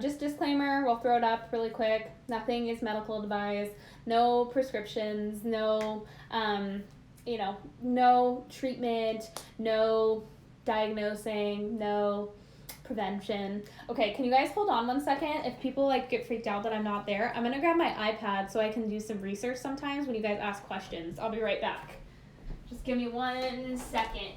Just disclaimer, we'll throw it up really quick. Nothing is medical advice. No prescriptions. No, no treatment. No diagnosing. No prevention. Okay, can you guys hold on 1 second? If people like get freaked out that I'm not there, I'm gonna grab my iPad so I can do some research sometimes when you guys ask questions. I'll be right back. Just give me 1 second.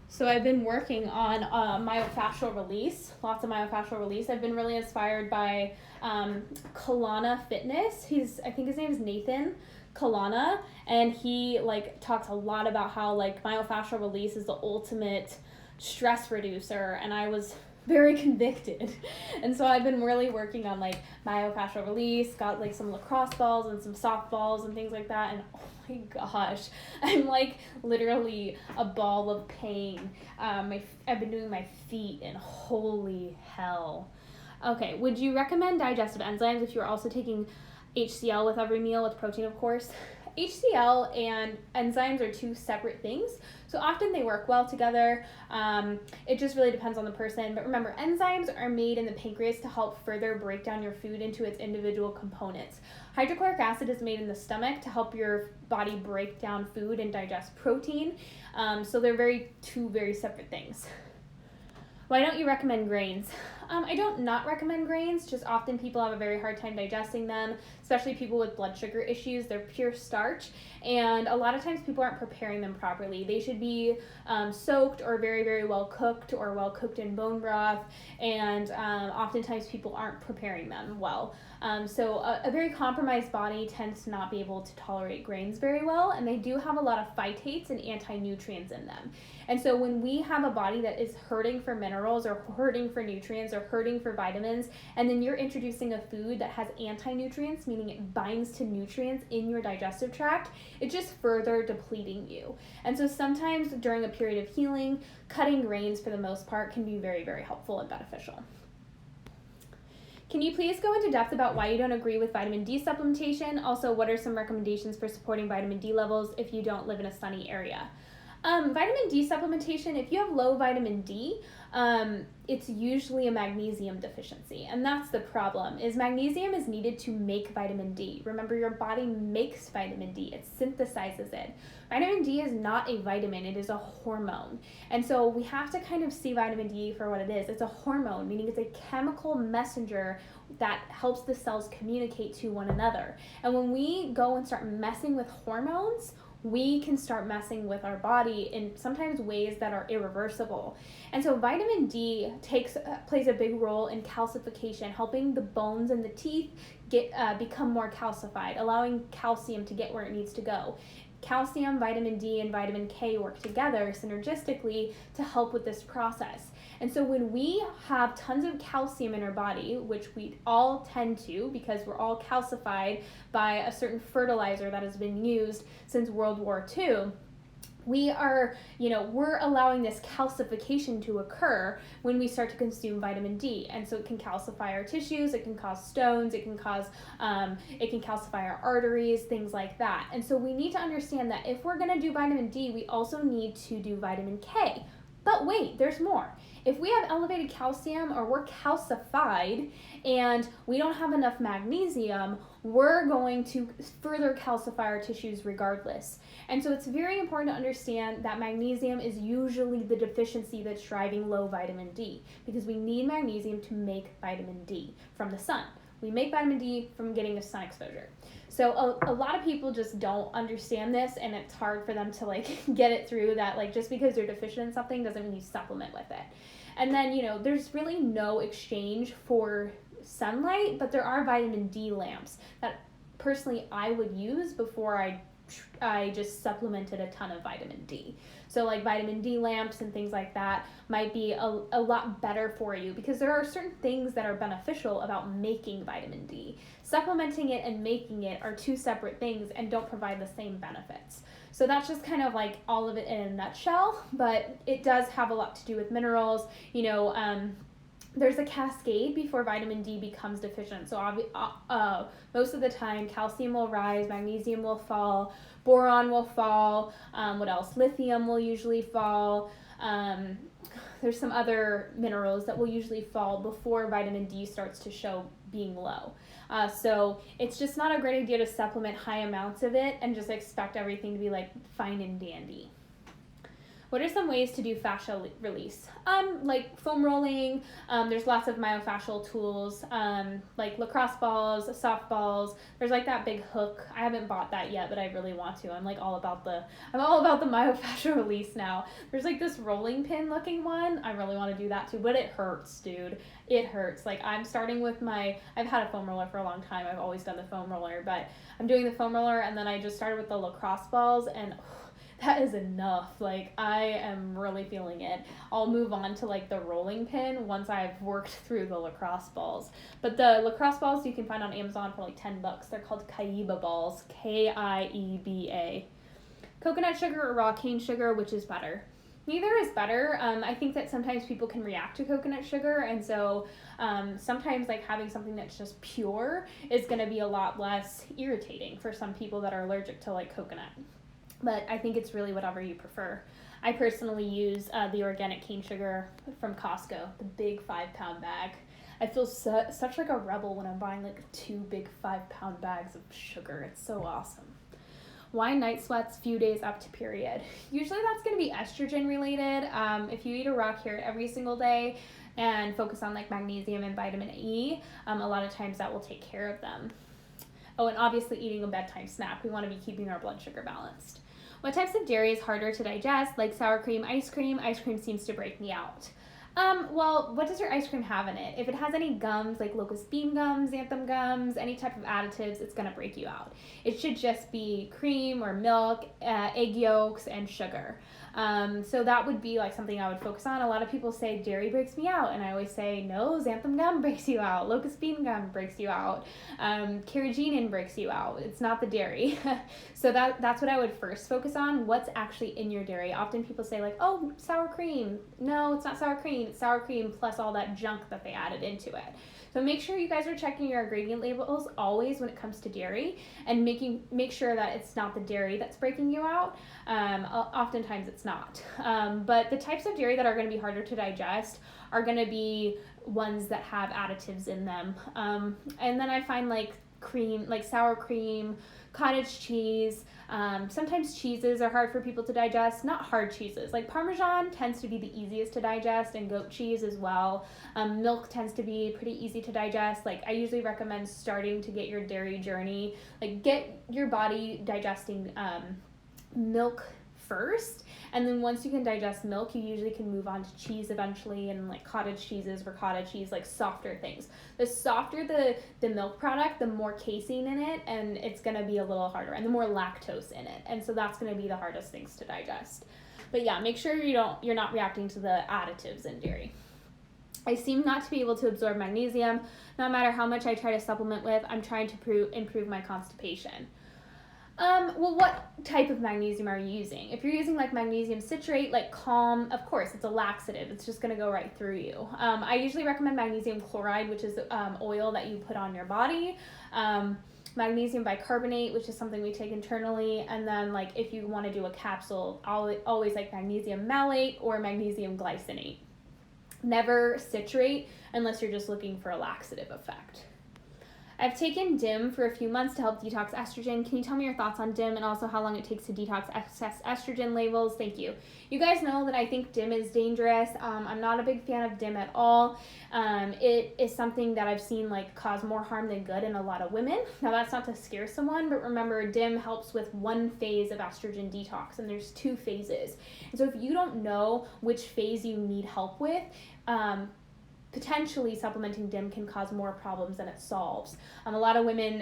So I've been working on myofascial release, lots of myofascial release. I've been really inspired by Kalana Fitness. I think his name is Nathan Kalana, and he like talks a lot about how like myofascial release is the ultimate stress reducer, and I was very convicted. And so I've been really working on like myofascial release, got like some lacrosse balls and some softballs and things like that, and oh my gosh, I'm like literally a ball of pain. I've been doing my feet and holy hell. Okay, would you recommend digestive enzymes if you're also taking HCl with every meal with protein, of course? HCl and enzymes are two separate things, so often they work well together. It just really depends on the person, but remember, enzymes are made in the pancreas to help further break down your food into its individual components. Hydrochloric acid is made in the stomach to help your body break down food and digest protein, so they're two very separate things. Why don't you recommend grains? I don't not recommend grains, just often people have a very hard time digesting them, especially people with blood sugar issues. They're pure starch, and a lot of times people aren't preparing them properly. They should be soaked or very, very well cooked or well cooked in bone broth, and oftentimes people aren't preparing them well. So a very compromised body tends to not be able to tolerate grains very well, and they do have a lot of phytates and anti-nutrients in them. And so when we have a body that is hurting for minerals or hurting for nutrients or hurting for vitamins, and then you're introducing a food that has anti-nutrients, meaning it binds to nutrients in your digestive tract, it's just further depleting you. And so sometimes during a period of healing, cutting grains for the most part can be very, very helpful and beneficial. Can you please go into depth about why you don't agree with vitamin D supplementation? Also, what are some recommendations for supporting vitamin D levels if you don't live in a sunny area? Vitamin D supplementation, if you have low vitamin D, it's usually a magnesium deficiency, and that's the problem, is magnesium is needed to make vitamin D. Remember, your body makes vitamin D, it synthesizes it. Vitamin D is not a vitamin, it is a hormone, and so we have to kind of see vitamin D for what it is. It's a hormone, meaning it's a chemical messenger that helps the cells communicate to one another. And when we go and start messing with hormones, we can start messing with our body in sometimes ways that are irreversible. And so vitamin D plays a big role in calcification, helping the bones and the teeth become more calcified, allowing calcium to get where it needs to go. Calcium, vitamin D, and vitamin K work together synergistically to help with this process. And so when we have tons of calcium in our body, which we all tend to because we're all calcified by a certain fertilizer that has been used since World War II, we're allowing this calcification to occur when we start to consume vitamin D. And so it can calcify our tissues, it can cause stones, it can calcify our arteries, things like that. And so we need to understand that if we're gonna do vitamin D, we also need to do vitamin K. But wait, there's more. If we have elevated calcium or we're calcified and we don't have enough magnesium, we're going to further calcify our tissues regardless. And so it's very important to understand that magnesium is usually the deficiency that's driving low vitamin D, because we need magnesium to make vitamin D from the sun. We make vitamin D from getting a sun exposure. So a lot of people just don't understand this, and it's hard for them to get it through that just because you're deficient in something doesn't mean you supplement with it. And then, there's really no exchange for sunlight, but there are vitamin D lamps that personally I would use before I just supplemented a ton of vitamin D. So vitamin D lamps and things like that might be a lot better for you, because there are certain things that are beneficial about making vitamin D. Supplementing it and making it are two separate things and don't provide the same benefits. So that's just kind of all of it in a nutshell, but it does have a lot to do with minerals, there's a cascade before vitamin D becomes deficient. So most of the time, calcium will rise, magnesium will fall, boron will fall. What else? Lithium will usually fall. There's some other minerals that will usually fall before vitamin D starts to show being low. So it's just not a great idea to supplement high amounts of it and just expect everything to be like fine and dandy. What are some ways to do fascia release? Like foam rolling. There's lots of myofascial tools, like lacrosse balls, softballs. There's like that big hook. I haven't bought that yet, but I really want to. I'm all about the myofascial release now. There's like this rolling pin looking one. I really want to do that too, but it hurts, dude. It hurts. Like I'm starting with I've had a foam roller for a long time. I've always done the foam roller, but I'm doing the foam roller, and then I just started with the lacrosse balls, and that is enough. Like I am really feeling it. I'll move on to like the rolling pin once I've worked through the lacrosse balls. But the lacrosse balls you can find on Amazon for like $10. They're called Kaiba balls. Kieba. Coconut sugar or raw cane sugar, which is better? Neither is better. I think that sometimes people can react to coconut sugar, and so sometimes like having something that's just pure is going to be a lot less irritating for some people that are allergic to like coconut. But I think it's really whatever you prefer. I personally use the organic cane sugar from Costco, the big 5-pound bag. I feel such like a rebel when I'm buying like 2 big 5-pound bags of sugar. It's so awesome. Why night sweats few days up to period? Usually that's going to be estrogen related. If you eat a raw carrot every single day and focus on like magnesium and vitamin E, a lot of times that will take care of them. Oh, and obviously eating a bedtime snack. We want to be keeping our blood sugar balanced. What types of dairy is harder to digest, like sour cream, ice cream? Ice cream seems to break me out. Well, what does your ice cream have in it? If it has any gums, like locust bean gums, xanthan gums, any type of additives, it's going to break you out. It should just be cream or milk, egg yolks, and sugar. So that would be like something I would focus on. A lot of people say dairy breaks me out, and I always say no, xanthan gum breaks you out, locust bean gum breaks you out, carrageenan breaks you out. It's not the dairy. So that's what I would first focus on. What's actually in your dairy? Often people say like, oh, sour cream. No, it's not sour cream. It's sour cream plus all that junk that they added into it. So make sure you guys are checking your ingredient labels always when it comes to dairy, and make sure that it's not the dairy that's breaking you out. Oftentimes it's not. But the types of dairy that are going to be harder to digest are going to be ones that have additives in them. And then I find like cream, like sour cream, cottage cheese. Sometimes cheeses are hard for people to digest, not hard cheeses. Like Parmesan tends to be the easiest to digest, and goat cheese as well. Milk tends to be pretty easy to digest. Like I usually recommend starting to get your dairy journey, like get your body digesting milk first, and then once you can digest milk, you usually can move on to cheese eventually, and like cottage cheeses, ricotta cheese, like softer things. The softer the milk product, the more casein in it, and it's going to be a little harder, and the more lactose in it, and so that's going to be the hardest things to digest. But yeah, make sure you're not reacting to the additives in dairy. I seem not to be able to absorb magnesium. No matter how much I try to supplement with, I'm trying to improve my constipation. Well, what type of magnesium are you using? If you're using like magnesium citrate, like Calm, of course, it's a laxative. It's just going to go right through you. I usually recommend magnesium chloride, which is oil that you put on your body. Magnesium bicarbonate, which is something we take internally. And then like if you want to do a capsule, always like magnesium malate or magnesium glycinate. Never citrate unless you're just looking for a laxative effect. I've taken DIM for a few months to help detox estrogen. Can you tell me your thoughts on DIM and also how long it takes to detox excess estrogen levels? Thank you. You guys know that I think DIM is dangerous. I'm not a big fan of DIM at all. It is something that I've seen like cause more harm than good in a lot of women. Now that's not to scare someone, but remember DIM helps with one phase of estrogen detox, and there's 2 phases. And so if you don't know which phase you need help with, potentially supplementing DIM can cause more problems than it solves. A lot of women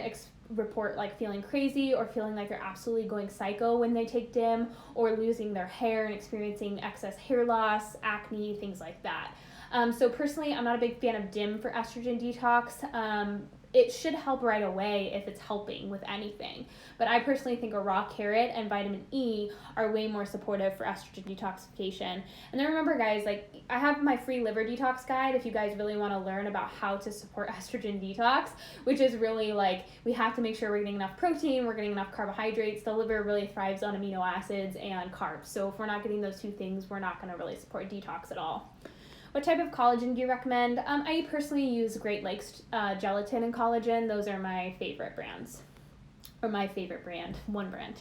report like feeling crazy or feeling like they're absolutely going psycho when they take DIM, or losing their hair and experiencing excess hair loss, acne, things like that. So personally, I'm not a big fan of DIM for estrogen detox. it should help right away if it's helping with anything. But I personally think a raw carrot and vitamin E are way more supportive for estrogen detoxification. And then remember, guys, like I have my free liver detox guide if you guys really want to learn about how to support estrogen detox, which is really like we have to make sure we're getting enough protein, we're getting enough carbohydrates. The liver really thrives on amino acids and carbs. So if we're not getting those two things, we're not going to really support detox at all. What type of collagen do you recommend? I personally use Great Lakes gelatin and collagen. Those are my favorite brands. Or my favorite brand, one brand.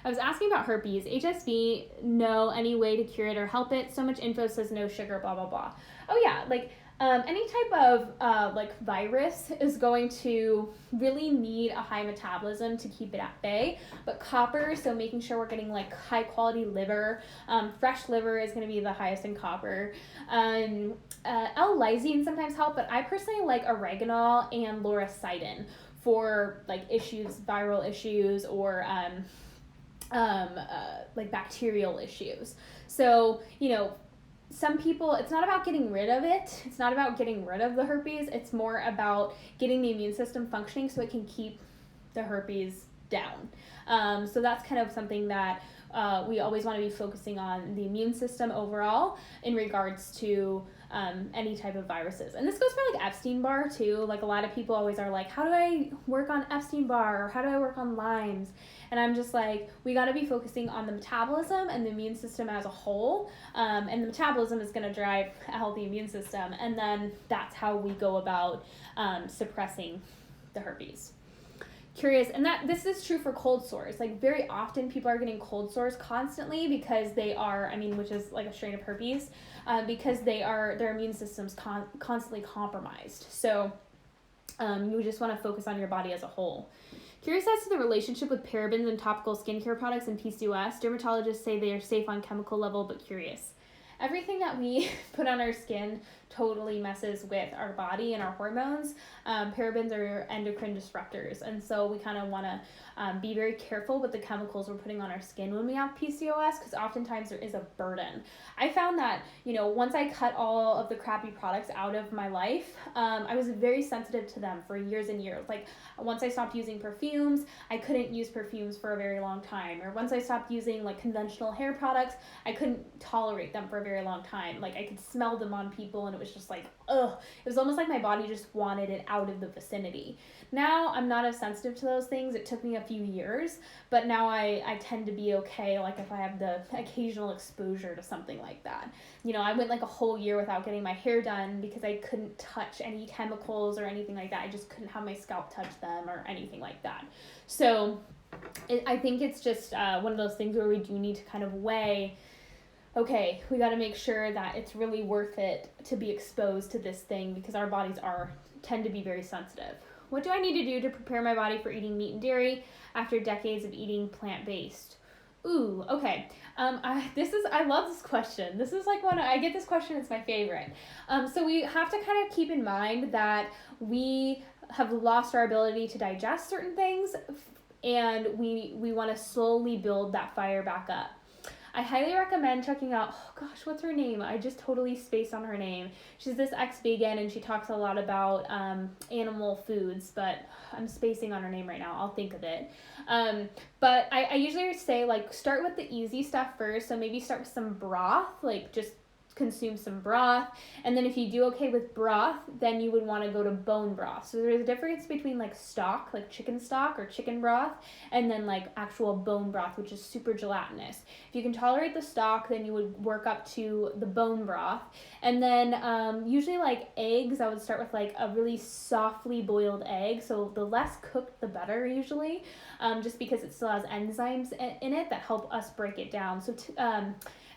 I was asking about herpes. HSV, no, any way to cure it or help it? So much info says no sugar, blah, blah, blah. Oh yeah, like any type of like virus is going to really need a high metabolism to keep it at bay. But copper, so making sure we're getting like high quality liver, fresh liver is going to be the highest in copper. L-lysine sometimes help, but I personally like oregano and lauricidin for like issues, viral issues, or like bacterial issues. So, you know, some people, it's not about getting rid of it. It's not about getting rid of the herpes. It's more about getting the immune system functioning so it can keep the herpes down. So that's kind of something that we always want to be focusing on, the immune system overall in regards to any type of viruses. And this goes for like Epstein-Barr too. Like a lot of people always are like, how do I work on Epstein-Barr? Or how do I work on Lyme's? And I'm just like, we got to be focusing on the metabolism and the immune system as a whole. And the metabolism is going to drive a healthy immune system. And then that's how we go about suppressing the herpes. Curious, and that this is true for cold sores. Like very often people are getting cold sores constantly because they are, which is like a strain of herpes, because their immune system's constantly compromised. So you just want to focus on your body as a whole. Curious as to the relationship with parabens and topical skincare products and PCOS. Dermatologists say they are safe on chemical level, but curious. Everything that we put on our skin totally messes with our body and our hormones. Parabens are endocrine disruptors, and so we kind of want to be very careful with the chemicals we're putting on our skin when we have PCOS, because oftentimes there is a burden. I found that, once I cut all of the crappy products out of my life, I was very sensitive to them for years and years. Like once I stopped using perfumes, I couldn't use perfumes for a very long time. Or once I stopped using like conventional hair products, I couldn't tolerate them for a very long time. Like I could smell them on people and it was just like, ugh. It was almost like my body just wanted it out of the vicinity. Now I'm not as sensitive to those things. It took me a few years, but now I tend to be okay, like if I have the occasional exposure to something like that. I went like a whole year without getting my hair done because I couldn't touch any chemicals or anything like that. I just couldn't have my scalp touch them or anything like that. So I think it's just one of those things where we do need to kind of weigh, okay, we got to make sure that it's really worth it to be exposed to this thing because our bodies tend to be very sensitive. What do I need to do to prepare my body for eating meat and dairy after decades of eating plant-based? Ooh, okay. I love this question. This is like when I get this question, it's my favorite. So we have to kind of keep in mind that we have lost our ability to digest certain things, and we want to slowly build that fire back up. I highly recommend checking out, oh gosh, what's her name? I just totally spaced on her name. She's this ex-vegan and she talks a lot about animal foods, but I'm spacing on her name right now. I'll think of it. But I usually say like start with the easy stuff first. So maybe start with some broth, like just consume some broth, and then if you do okay with broth, then you would want to go to bone broth. So there's a difference between like stock, like chicken stock or chicken broth, and then like actual bone broth, which is super gelatinous. If you can tolerate the stock, then you would work up to the bone broth. And then usually like eggs, I would start with like a really softly boiled egg. So the less cooked, the better usually, just because it still has enzymes in it that help us break it down. So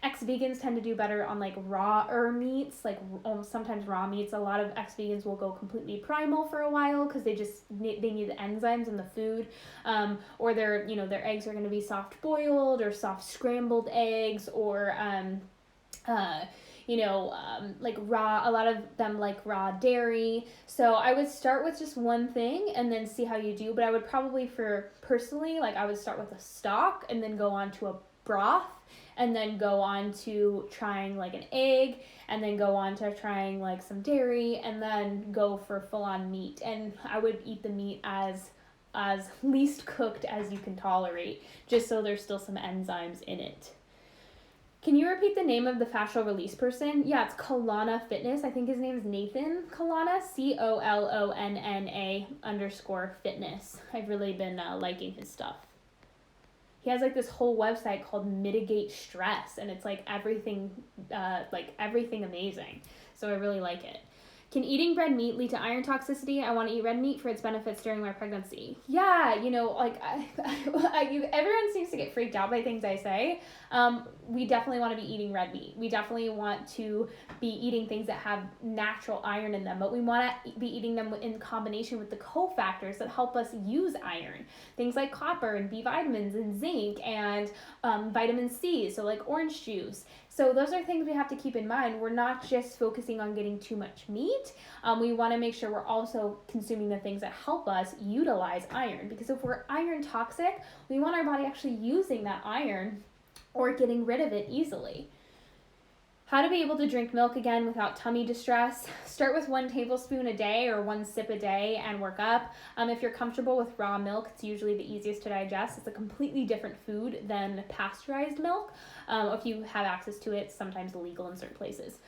ex-vegans tend to do better on like raw meats, like sometimes raw meats. A lot of ex-vegans will go completely primal for a while because they need the enzymes in the food, or their eggs are going to be soft boiled or soft scrambled eggs, or like raw. A lot of them like raw dairy. So I would start with just one thing and then see how you do. But I would probably I would start with a stock and then go on to a broth, and then go on to trying like an egg, and then go on to trying like some dairy, and then go for full-on meat. And I would eat the meat as least cooked as you can tolerate, just so there's still some enzymes in it. Can you repeat the name of the fascial release person? Yeah, it's Kalana Fitness. I think his name is Nathan Kalana, COLONNA_fitness. I've really been liking his stuff. He has like this whole website called Mitigate Stress, and it's like everything amazing. So I really like it. Can eating red meat lead to iron toxicity? I want to eat red meat for its benefits during my pregnancy. Yeah, like everyone seems to get freaked out by things I say. We definitely want to be eating red meat. We definitely want to be eating things that have natural iron in them, but we want to be eating them in combination with the cofactors that help us use iron. Things like copper and B vitamins and zinc and vitamin C, so like orange juice. So those are things we have to keep in mind. We're not just focusing on getting too much meat. We want to make sure we're also consuming the things that help us utilize iron. Because if we're iron toxic, we want our body actually using that iron or getting rid of it easily. How to be able to drink milk again without tummy distress. Start with 1 tablespoon a day or 1 sip a day and work up. If you're comfortable with raw milk, it's usually the easiest to digest. It's a completely different food than pasteurized milk. If you have access to it, it's sometimes illegal in certain places.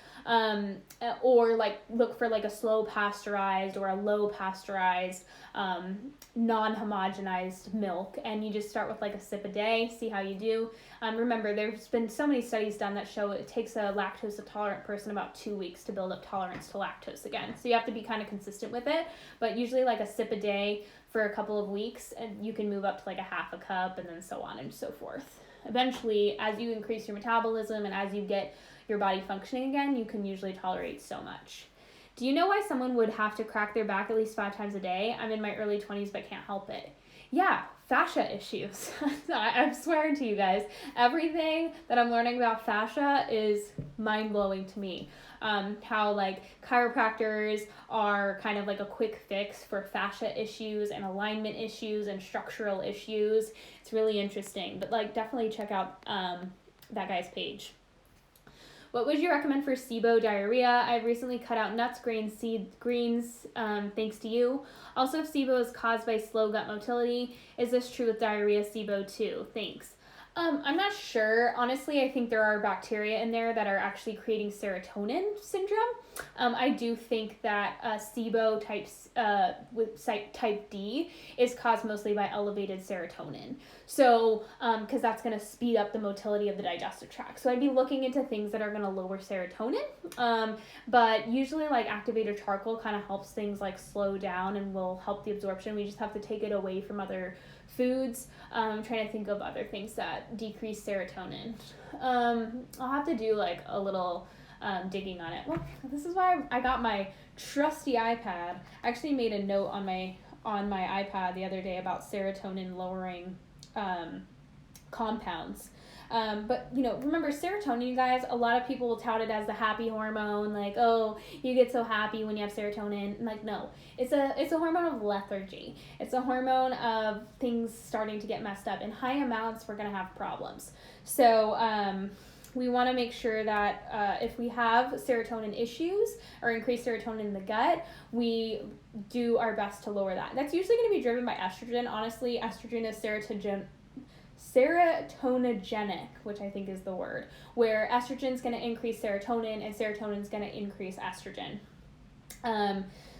Or like look for like a slow pasteurized or a low pasteurized, non-homogenized milk, and you just start with like a sip a day, see how you do. Remember, there's been so many studies done that show it takes a lactose intolerant person about 2 weeks to build up tolerance to lactose again. So you have to be kind of consistent with it, but usually like a sip a day for a couple of weeks, and you can move up to like a half a cup and then so on and so forth. Eventually, as you increase your metabolism and as you get your body functioning again, you can usually tolerate so much. Do you know why someone would have to crack their back at least 5 times a day? I'm in my early 20s but can't help it. Yeah, fascia issues. I'm swearing to you guys, everything that I'm learning about fascia is mind-blowing to me. How like chiropractors are kind of like a quick fix for fascia issues and alignment issues and structural issues. It's really interesting, but like definitely check out that guy's page. What would you recommend for SIBO diarrhea? I've recently cut out nuts, grains, greens, thanks to you. Also, if SIBO is caused by slow gut motility, is this true with diarrhea SIBO too? Thanks. I'm not sure. Honestly, I think there are bacteria in there that are actually creating serotonin syndrome. I do think that SIBO type D is caused mostly by elevated serotonin. So, because that's going to speed up the motility of the digestive tract. So I'd be looking into things that are going to lower serotonin. But usually like activated charcoal kind of helps things like slow down and will help the absorption. We just have to take it away from other foods. I'm trying to think of other things that decrease serotonin. I'll have to do like a little digging on it. Well, this is why I got my trusty iPad. I actually made a note on my iPad the other day about serotonin lowering compounds. But remember serotonin, you guys, a lot of people will tout it as the happy hormone, like, oh, you get so happy when you have serotonin. Like, no, it's a hormone of lethargy. It's a hormone of things starting to get messed up. In high amounts, we're going to have problems. So, we want to make sure that if we have serotonin issues or increased serotonin in the gut, we do our best to lower that. That's usually going to be driven by estrogen. Honestly, estrogen is serotonogenic, which I think is the word, where estrogen is going to increase serotonin and serotonin is going to increase estrogen.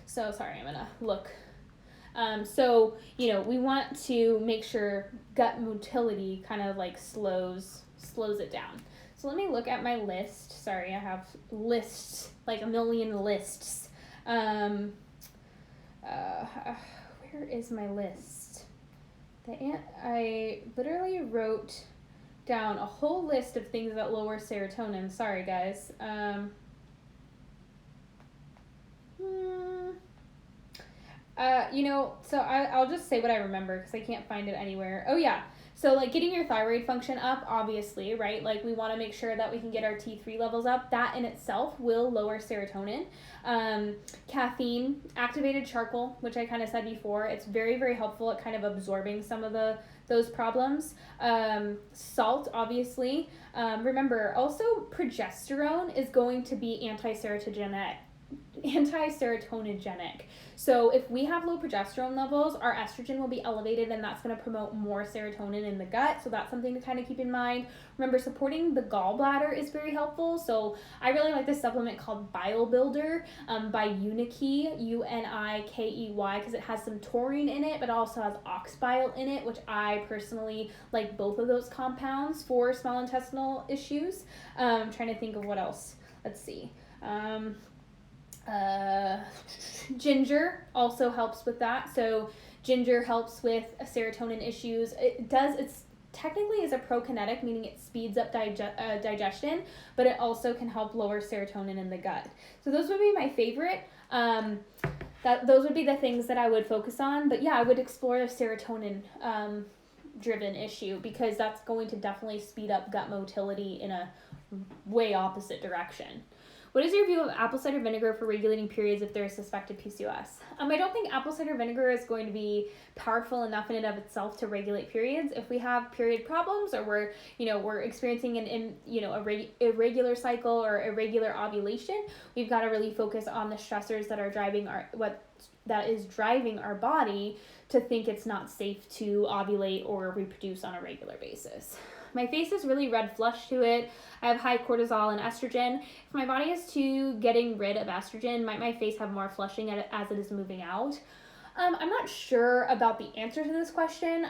So sorry, I'm going to look. So, we want to make sure gut motility kind of like slows it down. So let me look at my list. Sorry, I have lists, like a million lists. Where is my list? I literally wrote down a whole list of things that lower serotonin. Sorry, guys. So I'll just say what I remember because I can't find it anywhere. Oh, yeah. So, like, getting your thyroid function up, obviously, right? Like, we want to make sure that we can get our T3 levels up. That in itself will lower serotonin. Caffeine, activated charcoal, which I kind of said before, it's very, very helpful at kind of absorbing some of those problems. Salt, obviously. Remember, also progesterone is going to be anti-serotoninogenic. So if we have low progesterone levels, our estrogen will be elevated, and that's going to promote more serotonin in the gut. So that's something to kind of keep in mind. Remember, supporting the gallbladder is very helpful. So I really like this supplement called Bile Builder by Unikey, Unikey, because it has some taurine in it, but also has ox bile in it, which I personally like both of those compounds for small intestinal issues. I'm trying to think of what else. Let's see. Ginger also helps with that. So ginger helps with serotonin issues. It's technically is a prokinetic, meaning it speeds up digestion, but it also can help lower serotonin in the gut. So those would be my favorite. Those would be the things that I would focus on. But yeah, I would explore the serotonin driven issue, because that's going to definitely speed up gut motility in a way opposite direction. What is your view of apple cider vinegar for regulating periods if there is suspected PCOS? I don't think apple cider vinegar is going to be powerful enough in and of itself to regulate periods. If we have period problems, or we're experiencing an irregular cycle or irregular ovulation, we've got to really focus on the stressors that are driving our body to think it's not safe to ovulate or reproduce on a regular basis. My face is really red flush to it. I have high cortisol and estrogen. If my body is to getting rid of estrogen, might my face have more flushing as it is moving out? I'm not sure about the answer to this question.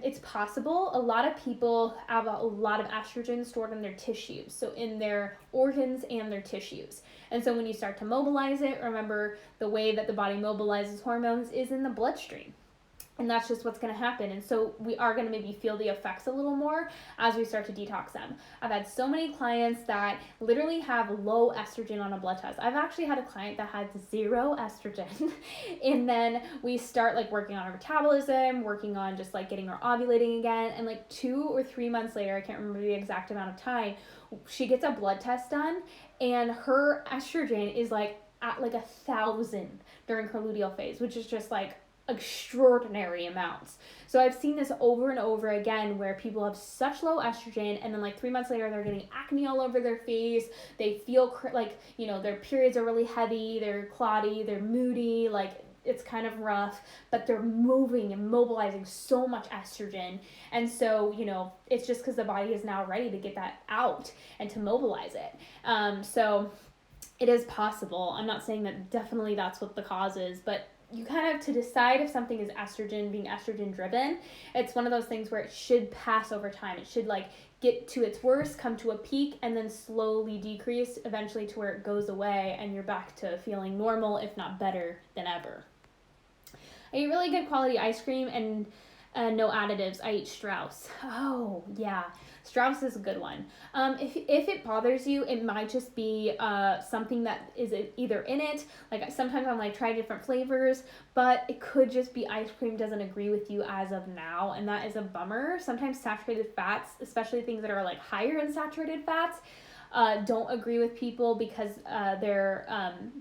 It's possible. A lot of people have a lot of estrogen stored in their tissues, so in their organs and their tissues. And so when you start to mobilize it, remember the way that the body mobilizes hormones is in the bloodstream. And that's just what's going to happen. And so we are going to maybe feel the effects a little more as we start to detox them. I've had so many clients that literally have low estrogen on a blood test. I've actually had a client that had 0 estrogen. And then we start like working on her metabolism, working on just like getting her ovulating again. And like 2 or 3 months later, I can't remember the exact amount of time, she gets a blood test done, and her estrogen is like at like 1,000 during her luteal phase, which is just like extraordinary amounts. So I've seen this over and over again, where people have such low estrogen, and then like 3 months later they're getting acne all over their face. They feel their periods are really heavy, they're clotty, they're moody, like it's kind of rough, but they're moving and mobilizing so much estrogen. And so it's just because the body is now ready to get that out and to mobilize it. So it is possible. I'm not saying that definitely that's what the cause is, but you kind of, to decide if something is being estrogen driven, it's one of those things where it should pass over time. It should like get to its worst, come to a peak, and then slowly decrease eventually to where it goes away and you're back to feeling normal, if not better than ever. I eat really good quality ice cream and no additives. I eat Strauss. Oh, yeah. Strauss is a good one. If it bothers you, it might just be something that is either in it. Like sometimes I'm like, try different flavors, but it could just be ice cream doesn't agree with you as of now, and that is a bummer. Sometimes saturated fats, especially things that are like higher in saturated fats, don't agree with people because their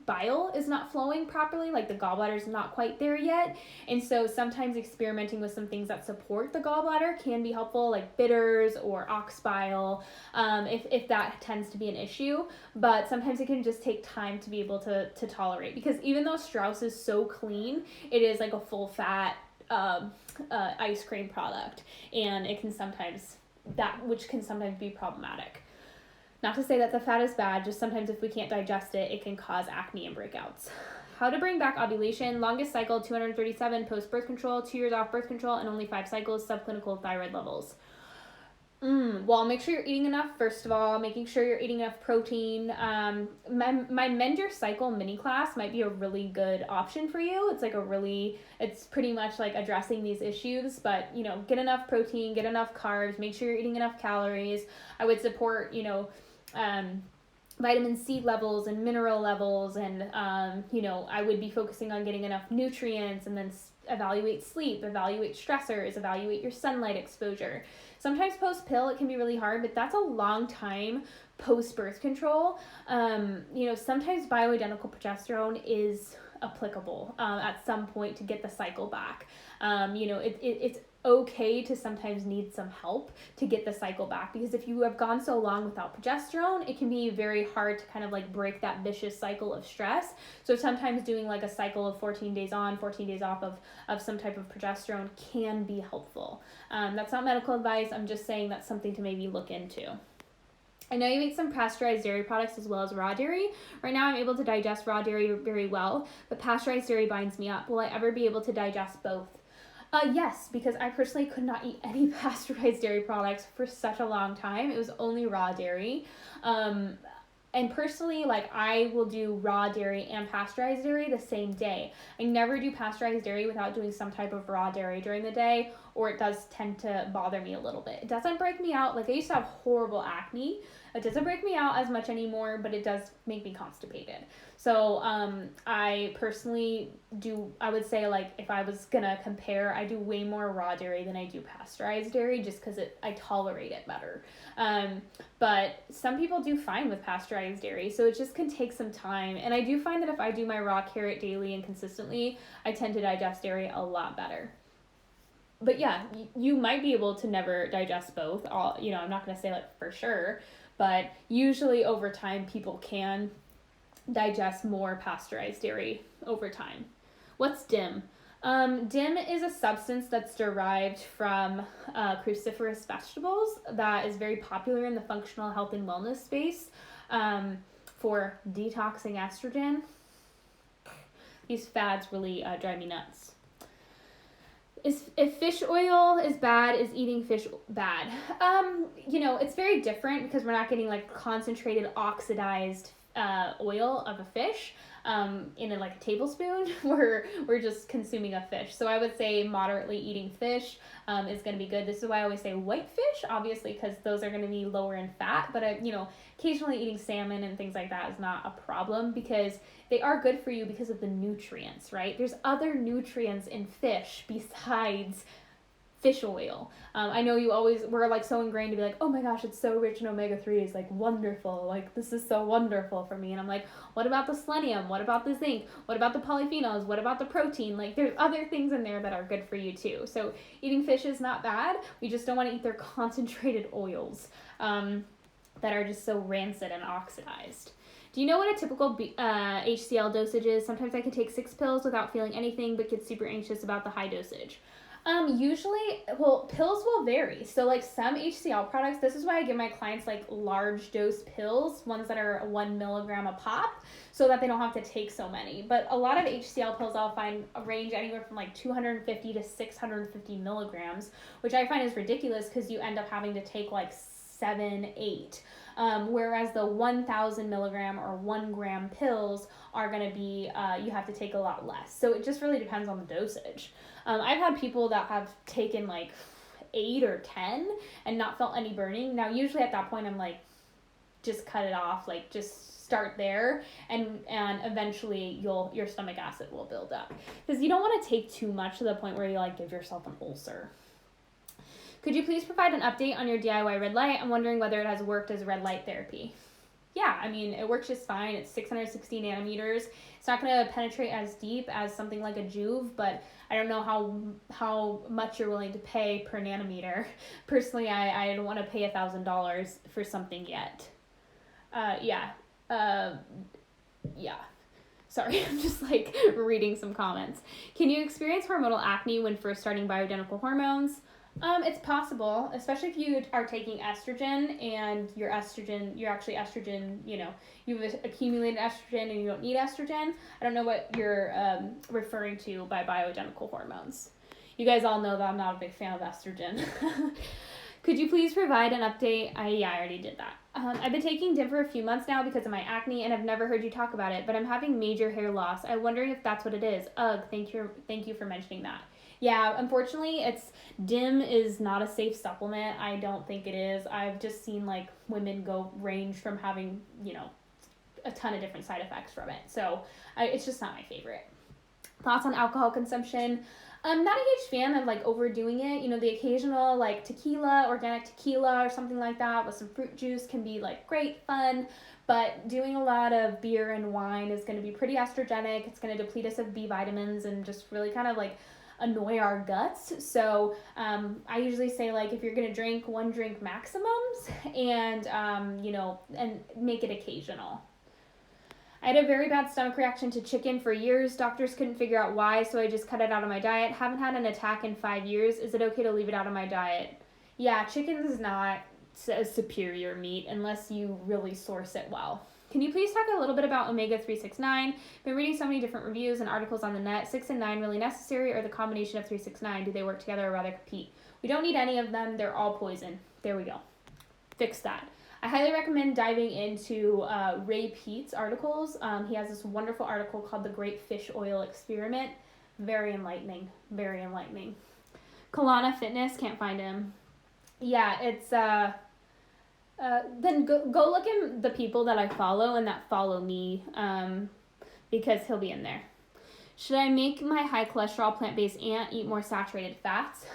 bile is not flowing properly, like the gallbladder is not quite there yet. And so sometimes experimenting with some things that support the gallbladder can be helpful, like bitters or ox bile, if that tends to be an issue. But sometimes it can just take time to be able to tolerate, because even though Strauss is so clean, it is like a full fat ice cream product, and it can sometimes be problematic. Not to say that the fat is bad, just sometimes if we can't digest it, it can cause acne and breakouts. How to bring back ovulation: longest cycle 237, post-birth control, 2 years off birth control, and only 5 cycles, subclinical thyroid levels. Well, make sure you're eating enough, first of all, making sure you're eating enough protein. My Mend Your Cycle mini class might be a really good option for you. It's pretty much like addressing these issues, but, get enough protein, get enough carbs, make sure you're eating enough calories. I would support, vitamin C levels and mineral levels, and I would be focusing on getting enough nutrients, and then evaluate sleep, evaluate stressors, evaluate your sunlight exposure. Sometimes post pill it can be really hard, but that's a long time post birth control. Sometimes bioidentical progesterone is applicable at some point to get the cycle back. It's okay to sometimes need some help to get the cycle back, because if you have gone so long without progesterone, it can be very hard to kind of like break that vicious cycle of stress. So sometimes doing like a cycle of 14 days on, 14 days off of some type of progesterone can be helpful. That's not medical advice. I'm just saying that's something to maybe look into. I know you make some pasteurized dairy products as well as raw dairy. Right now I'm able to digest raw dairy very well, but pasteurized dairy binds me up. Will I ever be able to digest both? Yes, because I personally could not eat any pasteurized dairy products for such a long time. It was only raw dairy. And personally, like, I will do raw dairy and pasteurized dairy the same day. I never do pasteurized dairy without doing some type of raw dairy during the day, or it does tend to bother me a little bit. It doesn't break me out. Like, I used to have horrible acne. It doesn't break me out as much anymore, but it does make me constipated. So I personally I would say, like, if I was gonna compare, I do way more raw dairy than I do pasteurized dairy, just because I tolerate it better. But some people do fine with pasteurized dairy, so it just can take some time. And I do find that if I do my raw carrot daily and consistently, I tend to digest dairy a lot better. But yeah, you might be able to never digest both. I'm not gonna say like for sure, but usually over time people can digest more pasteurized dairy over time. What's DIM? DIM is a substance that's derived from cruciferous vegetables that is very popular in the functional health and wellness space for detoxing estrogen. These fads really drive me nuts. If fish oil is bad, is eating fish bad? It's very different because we're not getting like concentrated oxidized oil of a fish in a tablespoon. We're just consuming a fish. So I would say moderately eating fish is going to be good. This is why I always say white fish, obviously, because those are going to be lower in fat. But occasionally eating salmon and things like that is not a problem, because they are good for you because of the nutrients, right? There's other nutrients in fish besides fish oil. I know we're so ingrained to be like, oh my gosh, it's so rich in omega-3s, like wonderful, like this is so wonderful for me. And I'm like, what about the selenium? What about the zinc? What about the polyphenols? What about the protein? Like, there's other things in there that are good for you too. So eating fish is not bad. We just don't want to eat their concentrated oils that are just so rancid and oxidized. Do you know what a typical HCl dosage is? Sometimes I can take 6 pills without feeling anything, but get super anxious about the high dosage. Usually, pills will vary. So some HCl products, this is why I give my clients large dose pills, ones that are 1 milligram a pop, so that they don't have to take so many. But a lot of HCl pills I'll find range anywhere from 250 to 650 milligrams, which I find is ridiculous because you end up having to take 7, 8. Whereas the 1,000 milligram or 1 gram pills are going to be, you have to take a lot less. So it just really depends on the dosage. I've had people that have taken 8 or 10 and not felt any burning. Now, usually at that point, I'm just cut it off, just start there, and eventually your stomach acid will build up. Because you don't want to take too much to the point where you give yourself an ulcer. Could you please provide an update on your DIY red light? I'm wondering whether it has worked as red light therapy. Yeah, it works just fine. It's 660 nanometers. It's not going to penetrate as deep as something like a Juve, but I don't know how much you're willing to pay per nanometer. Personally, I don't want to pay $1,000 for something yet. Yeah. Sorry, I'm just reading some comments. Can you experience hormonal acne when first starting bioidentical hormones? It's possible, especially if you are taking estrogen and you're actually estrogen, you've accumulated estrogen and you don't need estrogen. I don't know what you're referring to by bioidentical hormones. You guys all know that I'm not a big fan of estrogen. Could you please provide an update? I already did that. I've been taking DIM for a few months now because of my acne, and I've never heard you talk about it, but I'm having major hair loss. I'm wondering if that's what it is. Ugh, thank you for mentioning that. Yeah, unfortunately, DIM is not a safe supplement. I don't think it is. I've just seen women range from having, a ton of different side effects from it. So it's just not my favorite. Thoughts on alcohol consumption? I'm not a huge fan of like overdoing it. You know, the occasional like tequila, organic tequila or something like that with some fruit juice can be like great fun, but doing a lot of beer and wine is going to be pretty estrogenic. It's going to deplete us of B vitamins and just really kind of like annoy our guts. So I usually say like if you're going to drink, one drink maximums, and and make it occasional. I had a very bad stomach reaction to chicken for years. Doctors couldn't figure out why, so I just cut it out of my diet. Haven't had an attack in 5 years. Is it okay to leave it out of my diet? Yeah, chicken is not a superior meat unless you really source it well. Can you please talk a little bit about omega-369? Been reading so many different reviews and articles on the net. 6 and 9 really necessary, or the combination of 369? Do they work together or rather compete? We don't need any of them. They're all poison. There we go. Fix that. I highly recommend diving into Ray Peat's articles. He has this wonderful article called The Great Fish Oil Experiment. Very enlightening. Very enlightening. Kalana Fitness, can't find him. Yeah, it's then go look at the people that I follow and that follow me, because he'll be in there. Should I make my high cholesterol plant-based aunt eat more saturated fats?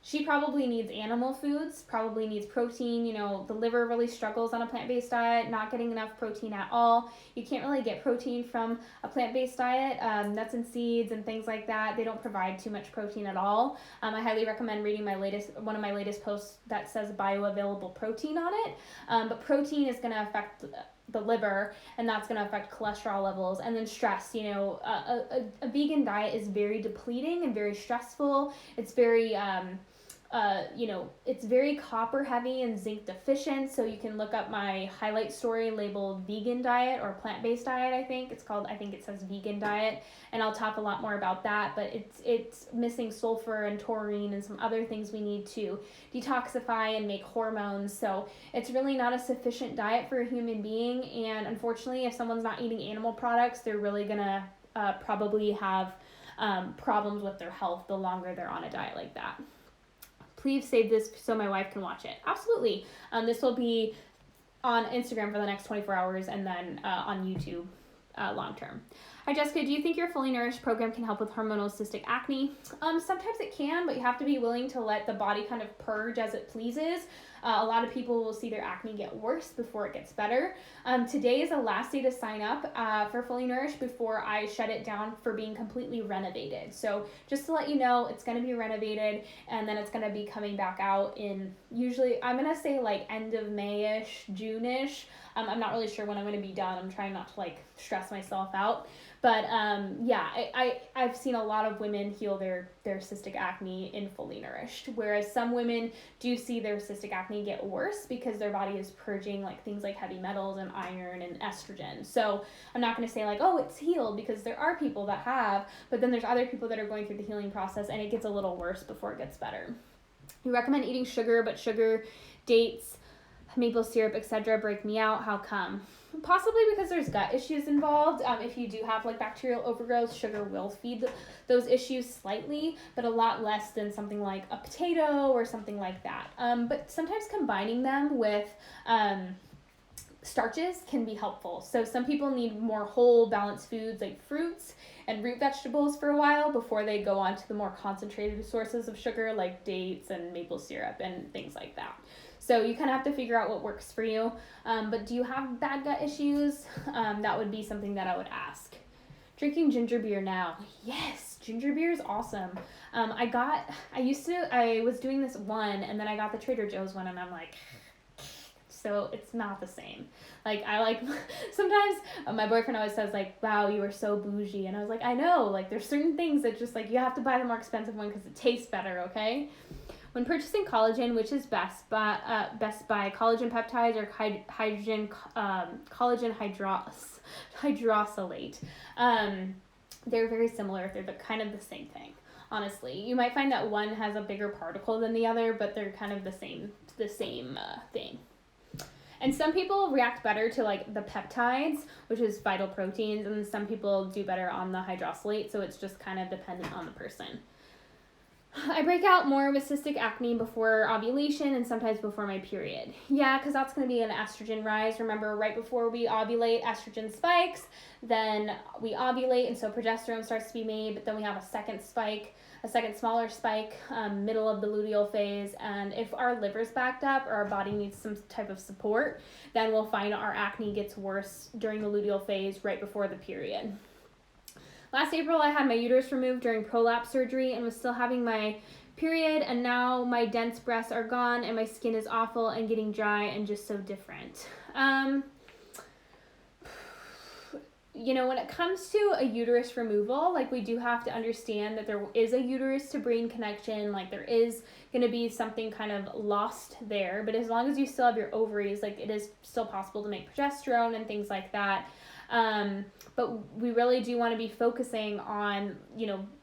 She probably needs animal foods, probably needs protein. You know, the liver really struggles on a plant-based diet, not getting enough protein at all. You can't really get protein from a plant-based diet. Nuts and seeds and things like that, they don't provide too much protein at all. I highly recommend reading one of my latest posts that says bioavailable protein on it. But protein is going to affect the liver, and that's going to affect cholesterol levels. And then stress, you know, a vegan diet is very depleting and very stressful. It's very it's very copper heavy and zinc deficient. So you can look up my highlight story labeled vegan diet or plant-based diet. I think it says vegan diet, and I'll talk a lot more about that. But it's missing sulfur and taurine and some other things we need to detoxify and make hormones. So it's really not a sufficient diet for a human being. And unfortunately, if someone's not eating animal products, they're really gonna probably have problems with their health the longer they're on a diet like that. Please save this so my wife can watch it. Absolutely. This will be on Instagram for the next 24 hours and then on YouTube long term. Hi, Jessica. Do you think your Fully Nourished program can help with hormonal cystic acne? Sometimes it can, but you have to be willing to let the body kind of purge as it pleases. A lot of people will see their acne get worse before it gets better. Today is the last day to sign up for Fully Nourished before I shut it down for being completely renovated. So just to let you know, it's going to be renovated, and then it's going to be coming back out in usually, I'm going to say like end of May-ish, June-ish. I'm not really sure when I'm going to be done. I'm trying not to like stress myself out. But I've seen a lot of women heal their cystic acne in Fully Nourished, whereas some women do see their cystic acne get worse because their body is purging like things like heavy metals and iron and estrogen. So I'm not going to say like, oh, it's healed, because there are people that have, but then there's other people that are going through the healing process and it gets a little worse before it gets better. You recommend eating sugar, but sugar, dates, maple syrup, etc. break me out. How come? Possibly because there's gut issues involved. If you do have like bacterial overgrowth, sugar will feed those issues slightly, but a lot less than something like a potato or something like that. But sometimes combining them with starches can be helpful. So some people need more whole, balanced foods like fruits and root vegetables for a while before they go on to the more concentrated sources of sugar like dates and maple syrup and things like that. So you kind of have to figure out what works for you. But do you have bad gut issues? That would be something that I would ask. Drinking ginger beer now. Yes, ginger beer is awesome. I was doing this one, and then I got the Trader Joe's one, and I'm like, so it's not the same. Like, sometimes my boyfriend always says like, wow, you are so bougie. And I was like, I know, like there's certain things that just like, you have to buy the more expensive one because it tastes better, okay? When purchasing collagen, which is best buy collagen peptides or collagen hydrolysate. They're very similar. They're kind of the same thing, honestly. You might find that one has a bigger particle than the other, but they're kind of the same thing. And some people react better to like the peptides, which is vital proteins, and some people do better on the hydrolysate, so it's just kind of dependent on the person. I break out more with cystic acne before ovulation and sometimes before my period. Yeah, because that's going to be an estrogen rise. Remember, right before we ovulate, estrogen spikes, then we ovulate, and so progesterone starts to be made, but then we have a second spike, a second smaller spike, middle of the luteal phase, and if our liver's backed up or our body needs some type of support, then we'll find our acne gets worse during the luteal phase right before the period. Last April, I had my uterus removed during prolapse surgery and was still having my period, and now my dense breasts are gone and my skin is awful and getting dry and just so different. When it comes to a uterus removal, like, we do have to understand that there is a uterus to brain connection, like there is going to be something kind of lost there, but as long as you still have your ovaries, like, it is still possible to make progesterone and things like that. But we really do want to be focusing on,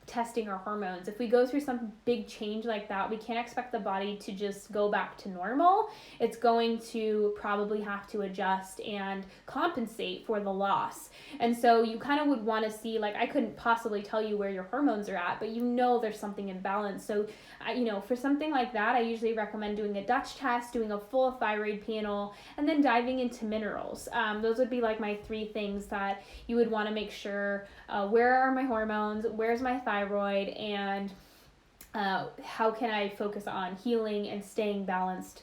testing our hormones. If we go through some big change like that, we can't expect the body to just go back to normal. It's going to probably have to adjust and compensate for the loss. And so you kind of would want to see, like, I couldn't possibly tell you where your hormones are at, but there's something imbalanced. So, for something like that, I usually recommend doing a Dutch test, doing a full thyroid panel, and then diving into minerals. Those would be like my 3 things that you would want to make sure, where are my hormones, where's my thyroid, and how can I focus on healing and staying balanced,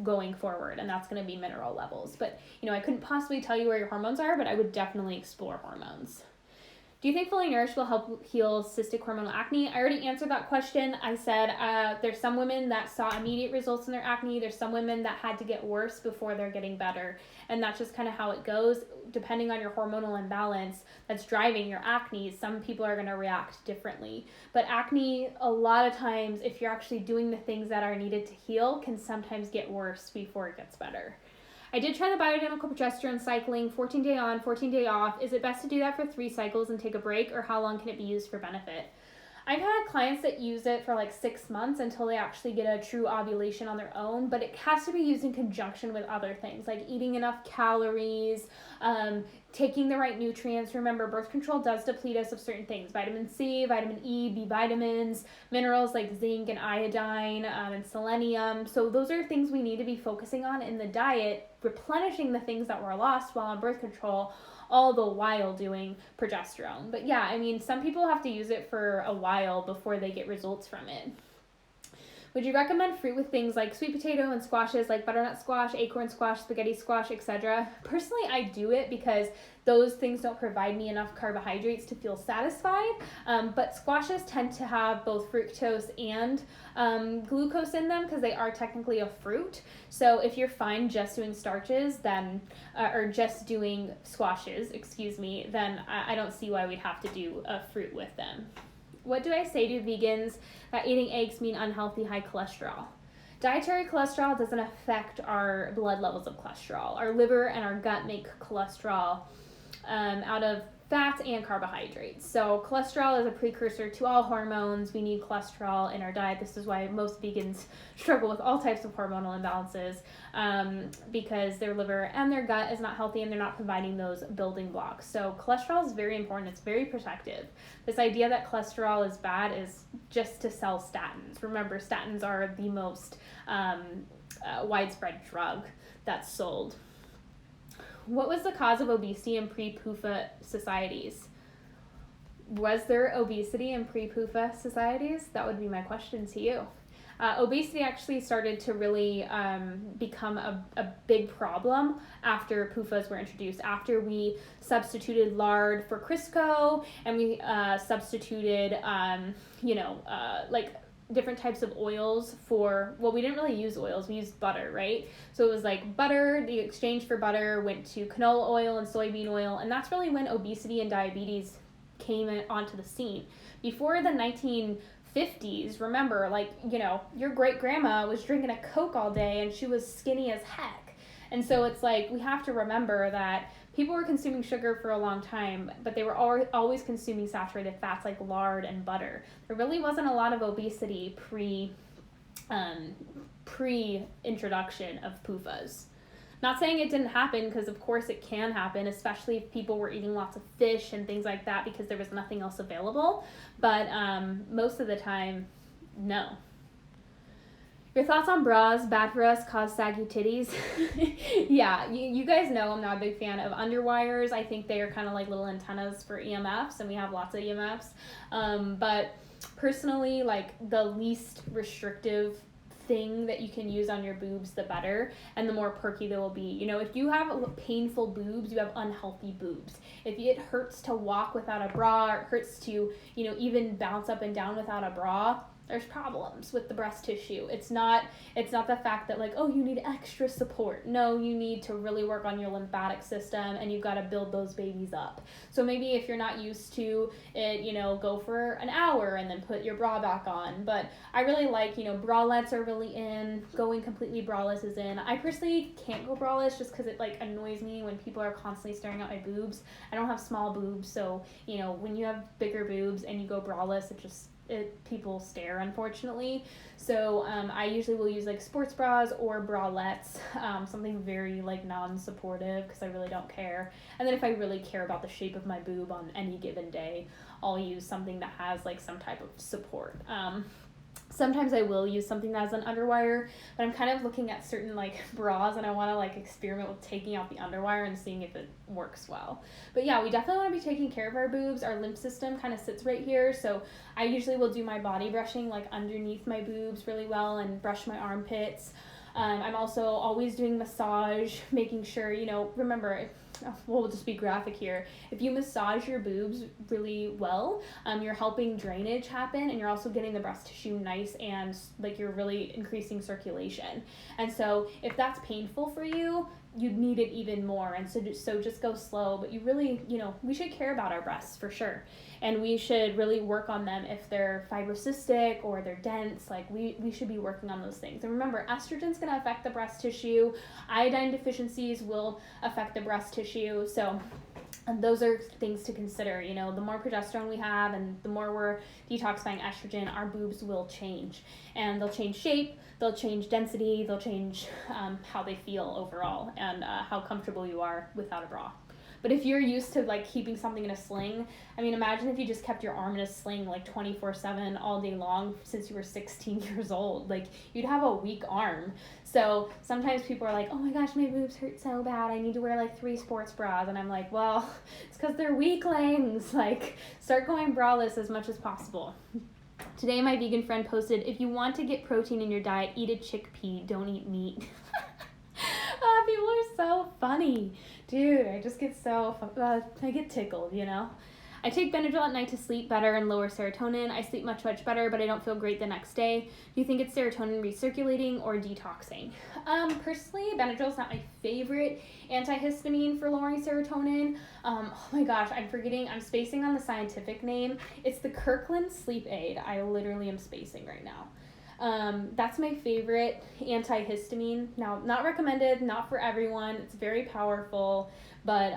going forward. And that's going to be mineral levels. But, I couldn't possibly tell you where your hormones are, but I would definitely explore hormones. Do you think Fully Nourished will help heal cystic hormonal acne? I already answered that question. I said there's some women that saw immediate results in their acne. There's some women that had to get worse before they're getting better. And that's just kind of how it goes. Depending on your hormonal imbalance that's driving your acne, some people are going to react differently. But acne, a lot of times, if you're actually doing the things that are needed to heal, can sometimes get worse before it gets better. I did try the bioidentical progesterone cycling, 14 day on, 14 day off. Is it best to do that for 3 cycles and take a break, or how long can it be used for benefit? I've had clients that use it for like 6 months until they actually get a true ovulation on their own, but it has to be used in conjunction with other things, like eating enough calories, taking the right nutrients. Remember, birth control does deplete us of certain things: vitamin C, vitamin E, B vitamins, minerals like zinc and iodine, and selenium. So those are things we need to be focusing on in the diet, replenishing the things that were lost while on birth control, all the while doing progesterone. But yeah, some people have to use it for a while before they get results from it. Would you recommend fruit with things like sweet potato and squashes like butternut squash, acorn squash, spaghetti squash, etc.? Personally, I do it because those things don't provide me enough carbohydrates to feel satisfied, but squashes tend to have both fructose and glucose in them because they are technically a fruit. So if you're fine just doing starches, then or just doing squashes, then I don't see why we'd have to do a fruit with them. What do I say to vegans that eating eggs mean unhealthy high cholesterol? Dietary cholesterol doesn't affect our blood levels of cholesterol. Our liver and our gut make cholesterol out of fats and carbohydrates. So cholesterol is a precursor to all hormones. We need cholesterol in our diet. This is why most vegans struggle with all types of hormonal imbalances, because their liver and their gut is not healthy and they're not providing those building blocks. So cholesterol is very important. It's very protective. This idea that cholesterol is bad is just to sell statins. Remember, statins are the most widespread drug that's sold. What was the cause of obesity in pre-PUFA societies? Was there obesity in pre-PUFA societies? That would be my question to you. Obesity actually started to really become a big problem after PUFAs were introduced, after we substituted lard for Crisco, and we substituted, different types of oils we didn't really use oils, we used butter, right? So it was like butter, the exchange for butter went to canola oil and soybean oil, and that's really when obesity and diabetes came onto the scene. Before the 1950s, remember, your great grandma was drinking a Coke all day and she was skinny as heck. And so it's like, we have to remember that people were consuming sugar for a long time, but they were always consuming saturated fats like lard and butter. There really wasn't a lot of obesity pre-introduction of PUFAs. Not saying it didn't happen, because of course it can happen, especially if people were eating lots of fish and things like that because there was nothing else available. But most of the time, No. Your thoughts on bras, bad for us, cause saggy titties? Yeah, you guys know I'm not a big fan of underwires. I think they are kind of like little antennas for EMFs, and we have lots of EMFs. But personally, like the least restrictive thing that you can use on your boobs, the better, and the more perky they will be. You know, if you have painful boobs, you have unhealthy boobs. If it hurts to walk without a bra, or it hurts to, you know, even bounce up and down without a bra, there's problems with the breast tissue. It's not the fact that like, oh, you need extra support. No, you need to really work on your lymphatic system, and you've got to build those babies up. So maybe if you're not used to it, you know, go for an hour and then put your bra back on. But I really like, you know, bralettes are really in. Going completely braless is in. I personally can't go braless just because it like annoys me when people are constantly staring at my boobs. I don't have small boobs, so, you know, when you have bigger boobs and you go braless, people stare, unfortunately. So I usually will use like sports bras or bralettes, something very like non-supportive, because I really don't care. And then if I really care about the shape of my boob on any given day, I'll use something that has like some type of support. Sometimes I will use something that has an underwire, but I'm kind of looking at certain like bras, and I want to like experiment with taking out the underwire and seeing if it works well. But yeah, we definitely want to be taking care of our boobs. Our lymph system kind of sits right here, so I usually will do my body brushing like underneath my boobs really well and brush my armpits. I'm also always doing massage, making sure, you know, remember, we'll just be graphic here. If you massage your boobs really well, you're helping drainage happen, and you're also getting the breast tissue nice, and like you're really increasing circulation. And so if that's painful for you, you'd need it even more. And so just go slow, but you really, you know, we should care about our breasts for sure. And we should really work on them if they're fibrocystic or they're dense. Like we should be working on those things. And remember, estrogen's going to affect the breast tissue. Iodine deficiencies will affect the breast tissue. So those are things to consider. You know, the more progesterone we have and the more we're detoxifying estrogen, our boobs will change. And they'll change shape, they'll change density, they'll change how they feel overall, and how comfortable you are without a bra. But if you're used to like keeping something in a sling, I mean, imagine if you just kept your arm in a sling like 24/7 all day long since you were 16 years old. Like, you'd have a weak arm. So sometimes people are like, oh my gosh, my boobs hurt so bad, I need to wear like 3 sports bras. And I'm like, well, it's because they're weaklings. Like, start going braless as much as possible. Today my vegan friend posted, if you want to get protein in your diet, eat a chickpea, don't eat meat. People are so funny. Dude, I just get I get tickled, you know? I take Benadryl at night to sleep better and lower serotonin. I sleep much, much better, but I don't feel great the next day. Do you think it's serotonin recirculating or detoxing? Personally, Benadryl's not my favorite antihistamine for lowering serotonin. Oh my gosh, I'm spacing on the scientific name. It's the Kirkland Sleep Aid. I literally am spacing right now. That's my favorite antihistamine. Now, not recommended, not for everyone. It's very powerful, but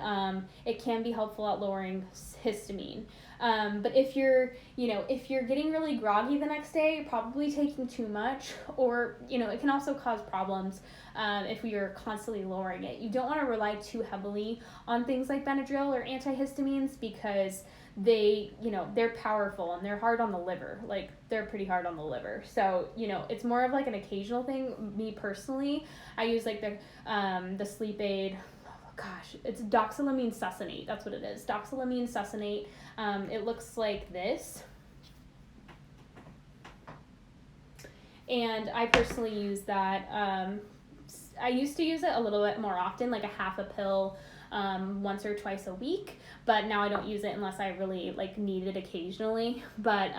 it can be helpful at lowering histamine. But if you're getting really groggy the next day, you're probably taking too much, or, you know, it can also cause problems if you're constantly lowering it. You don't want to rely too heavily on things like Benadryl or antihistamines, because they're powerful and they're hard on the liver. Like, they're pretty hard on the liver. So, you know, it's more of like an occasional thing. Me personally, I use like the sleep aid. Oh gosh, it's doxylamine succinate. That's what it is. Doxylamine succinate. It looks like this. And I personally use that. I used to use it a little bit more often, like a half a pill once or twice a week, but now I don't use it unless I really like need it occasionally. But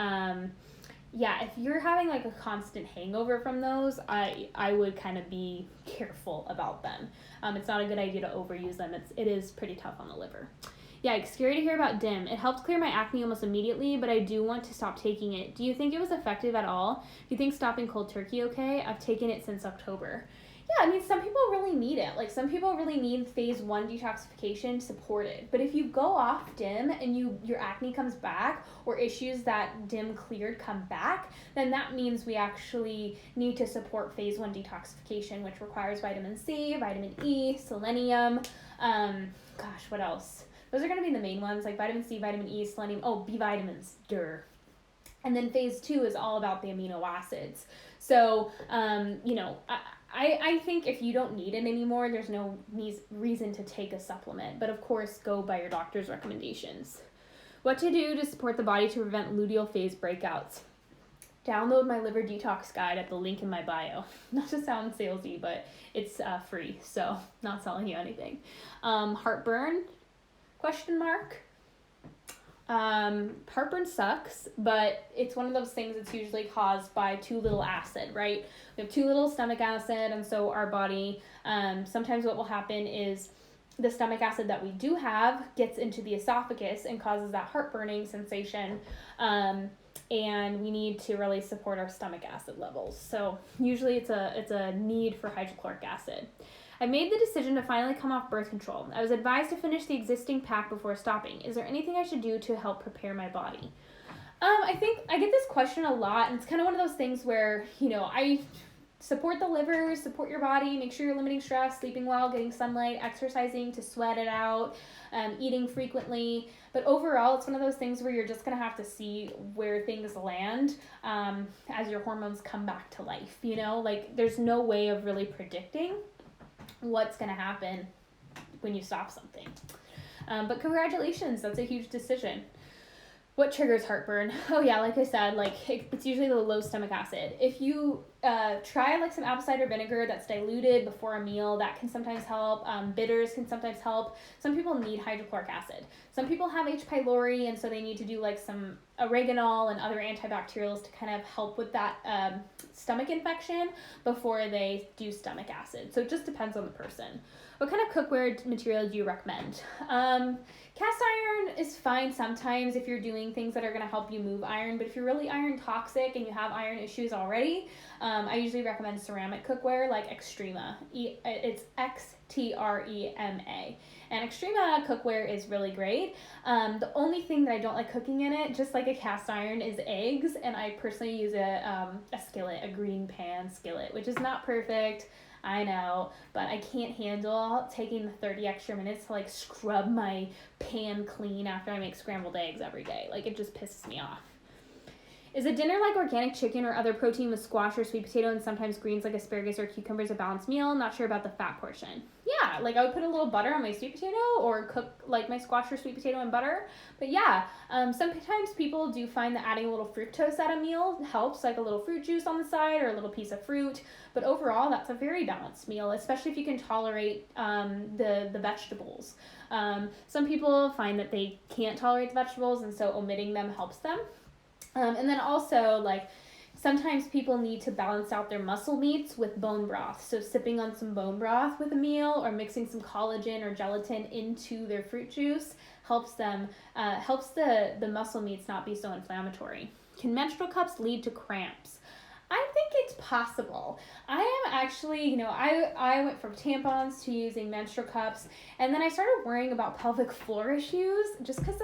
yeah, if you're having like a constant hangover from those, I would kind of be careful about them. It's not a good idea to overuse them. It is pretty tough on the liver. Yeah, scary to hear about DIM. It helped clear my acne almost immediately, but I do want to stop taking it. Do you think it was effective at all? Do you think stopping cold turkey okay? I've taken it since October. Yeah, I mean, some people really need it. Like, some people really need phase 1 detoxification supported. But if you go off DIM and your acne comes back, or issues that DIM cleared come back, then that means we actually need to support phase 1 detoxification, which requires vitamin C, vitamin E, selenium. Gosh, what else? Those are going to be the main ones, like vitamin C, vitamin E, selenium. Oh, B vitamins. Durr. And then phase 2 is all about the amino acids. So, I think if you don't need it anymore, there's no reason to take a supplement. But of course, go by your doctor's recommendations. What to do to support the body to prevent luteal phase breakouts. Download my liver detox guide at the link in my bio. Not to sound salesy, but it's free, so not selling you anything. Heartburn? Question mark. Heartburn sucks, but it's one of those things that's usually caused by too little acid, right? We have too little stomach acid, and so our body, sometimes what will happen is the stomach acid that we do have gets into the esophagus and causes that heartburning sensation, and we need to really support our stomach acid levels. So usually it's a need for hydrochloric acid. I made the decision to finally come off birth control. I was advised to finish the existing pack before stopping. Is there anything I should do to help prepare my body? I think I get this question a lot, and it's kind of one of those things where, I support the liver, support your body, make sure you're limiting stress, sleeping well, getting sunlight, exercising to sweat it out, eating frequently. But overall, it's one of those things where you're just going to have to see where things land as your hormones come back to life. There's no way of really predicting what's going to happen when you stop something. But congratulations, that's a huge decision. What triggers heartburn? Oh yeah, like I said, it's usually the low stomach acid. If you try some apple cider vinegar that's diluted before a meal, that can sometimes help. Bitters can sometimes help. Some people need hydrochloric acid. Some people have H. pylori, and so they need to do some oregano and other antibacterials to kind of help with that stomach infection before they do stomach acid. So it just depends on the person. What kind of cookware material do you recommend? Cast iron is fine sometimes if you're doing things that are going to help you move iron, but if you're really iron toxic and you have iron issues already, I usually recommend ceramic cookware like Extrema. It's Xtrema. And Extrema cookware is really great. The only thing that I don't like cooking in it, just like a cast iron, is eggs, and I personally use a skillet, a green pan skillet, which is not perfect. I know, but I can't handle taking the 30 extra minutes to scrub my pan clean after I make scrambled eggs every day. It just pisses me off. Is a dinner like organic chicken or other protein with squash or sweet potato and sometimes greens like asparagus or cucumbers a balanced meal? Not sure about the fat portion. Yeah, I would put a little butter on my sweet potato or cook my squash or sweet potato in butter. But yeah, sometimes people do find that adding a little fructose at a meal helps, like a little fruit juice on the side or a little piece of fruit. But overall, that's a very balanced meal, especially if you can tolerate the vegetables. Some people find that they can't tolerate the vegetables, and so omitting them helps them. And then also, sometimes people need to balance out their muscle meats with bone broth. So sipping on some bone broth with a meal or mixing some collagen or gelatin into their fruit juice helps them, helps the muscle meats not be so inflammatory. Can menstrual cups lead to cramps? I think it's possible. I am actually, I went from tampons to using menstrual cups, and then I started worrying about pelvic floor issues just because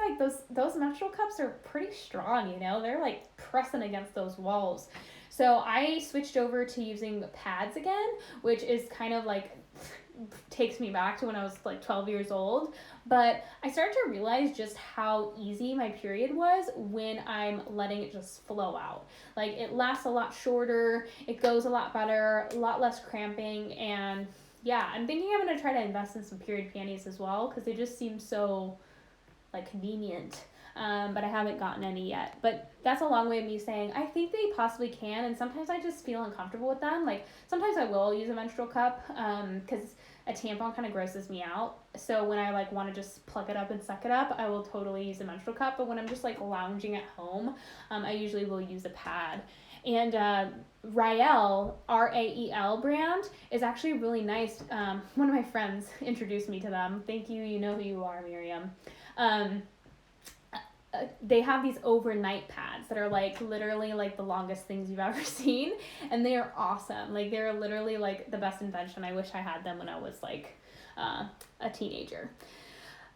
those menstrual cups are pretty strong, they're pressing against those walls. So I switched over to using pads again, which is kind of takes me back to when I was 12 years old. But I started to realize just how easy my period was when I'm letting it just flow out. It lasts a lot shorter, it goes a lot better, a lot less cramping, and yeah, I'm thinking I'm going to try to invest in some period panties as well because they just seem so convenient. But I haven't gotten any yet. But that's a long way of me saying I think they possibly can, and sometimes I just feel uncomfortable with them. Sometimes I will use a menstrual cup because a tampon kind of grosses me out. So when I want to just plug it up and suck it up, I will totally use a menstrual cup. But when I'm just lounging at home, I usually will use a pad. And Rael, Rael brand, is actually really nice. One of my friends introduced me to them. Thank you. You know who you are, Miriam. They have these overnight pads that are literally the longest things you've ever seen, and they are awesome. They're literally the best invention. I wish I had them when I was a teenager.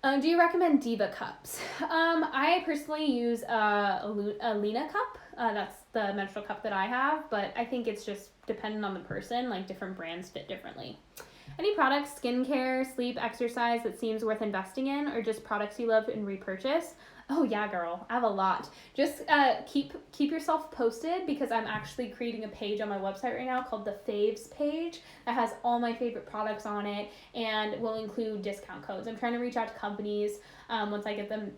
Do you recommend Diva cups? I personally use a Lena cup. That's the menstrual cup that I have, but I think it's just dependent on the person. Different brands fit differently. Any products, skincare, sleep, exercise that seems worth investing in, or just products you love and repurchase? Oh yeah, girl, I have a lot. Just keep yourself posted, because I'm actually creating a page on my website right now called the Faves page that has all my favorite products on it and will include discount codes. I'm trying to reach out to companies once I get them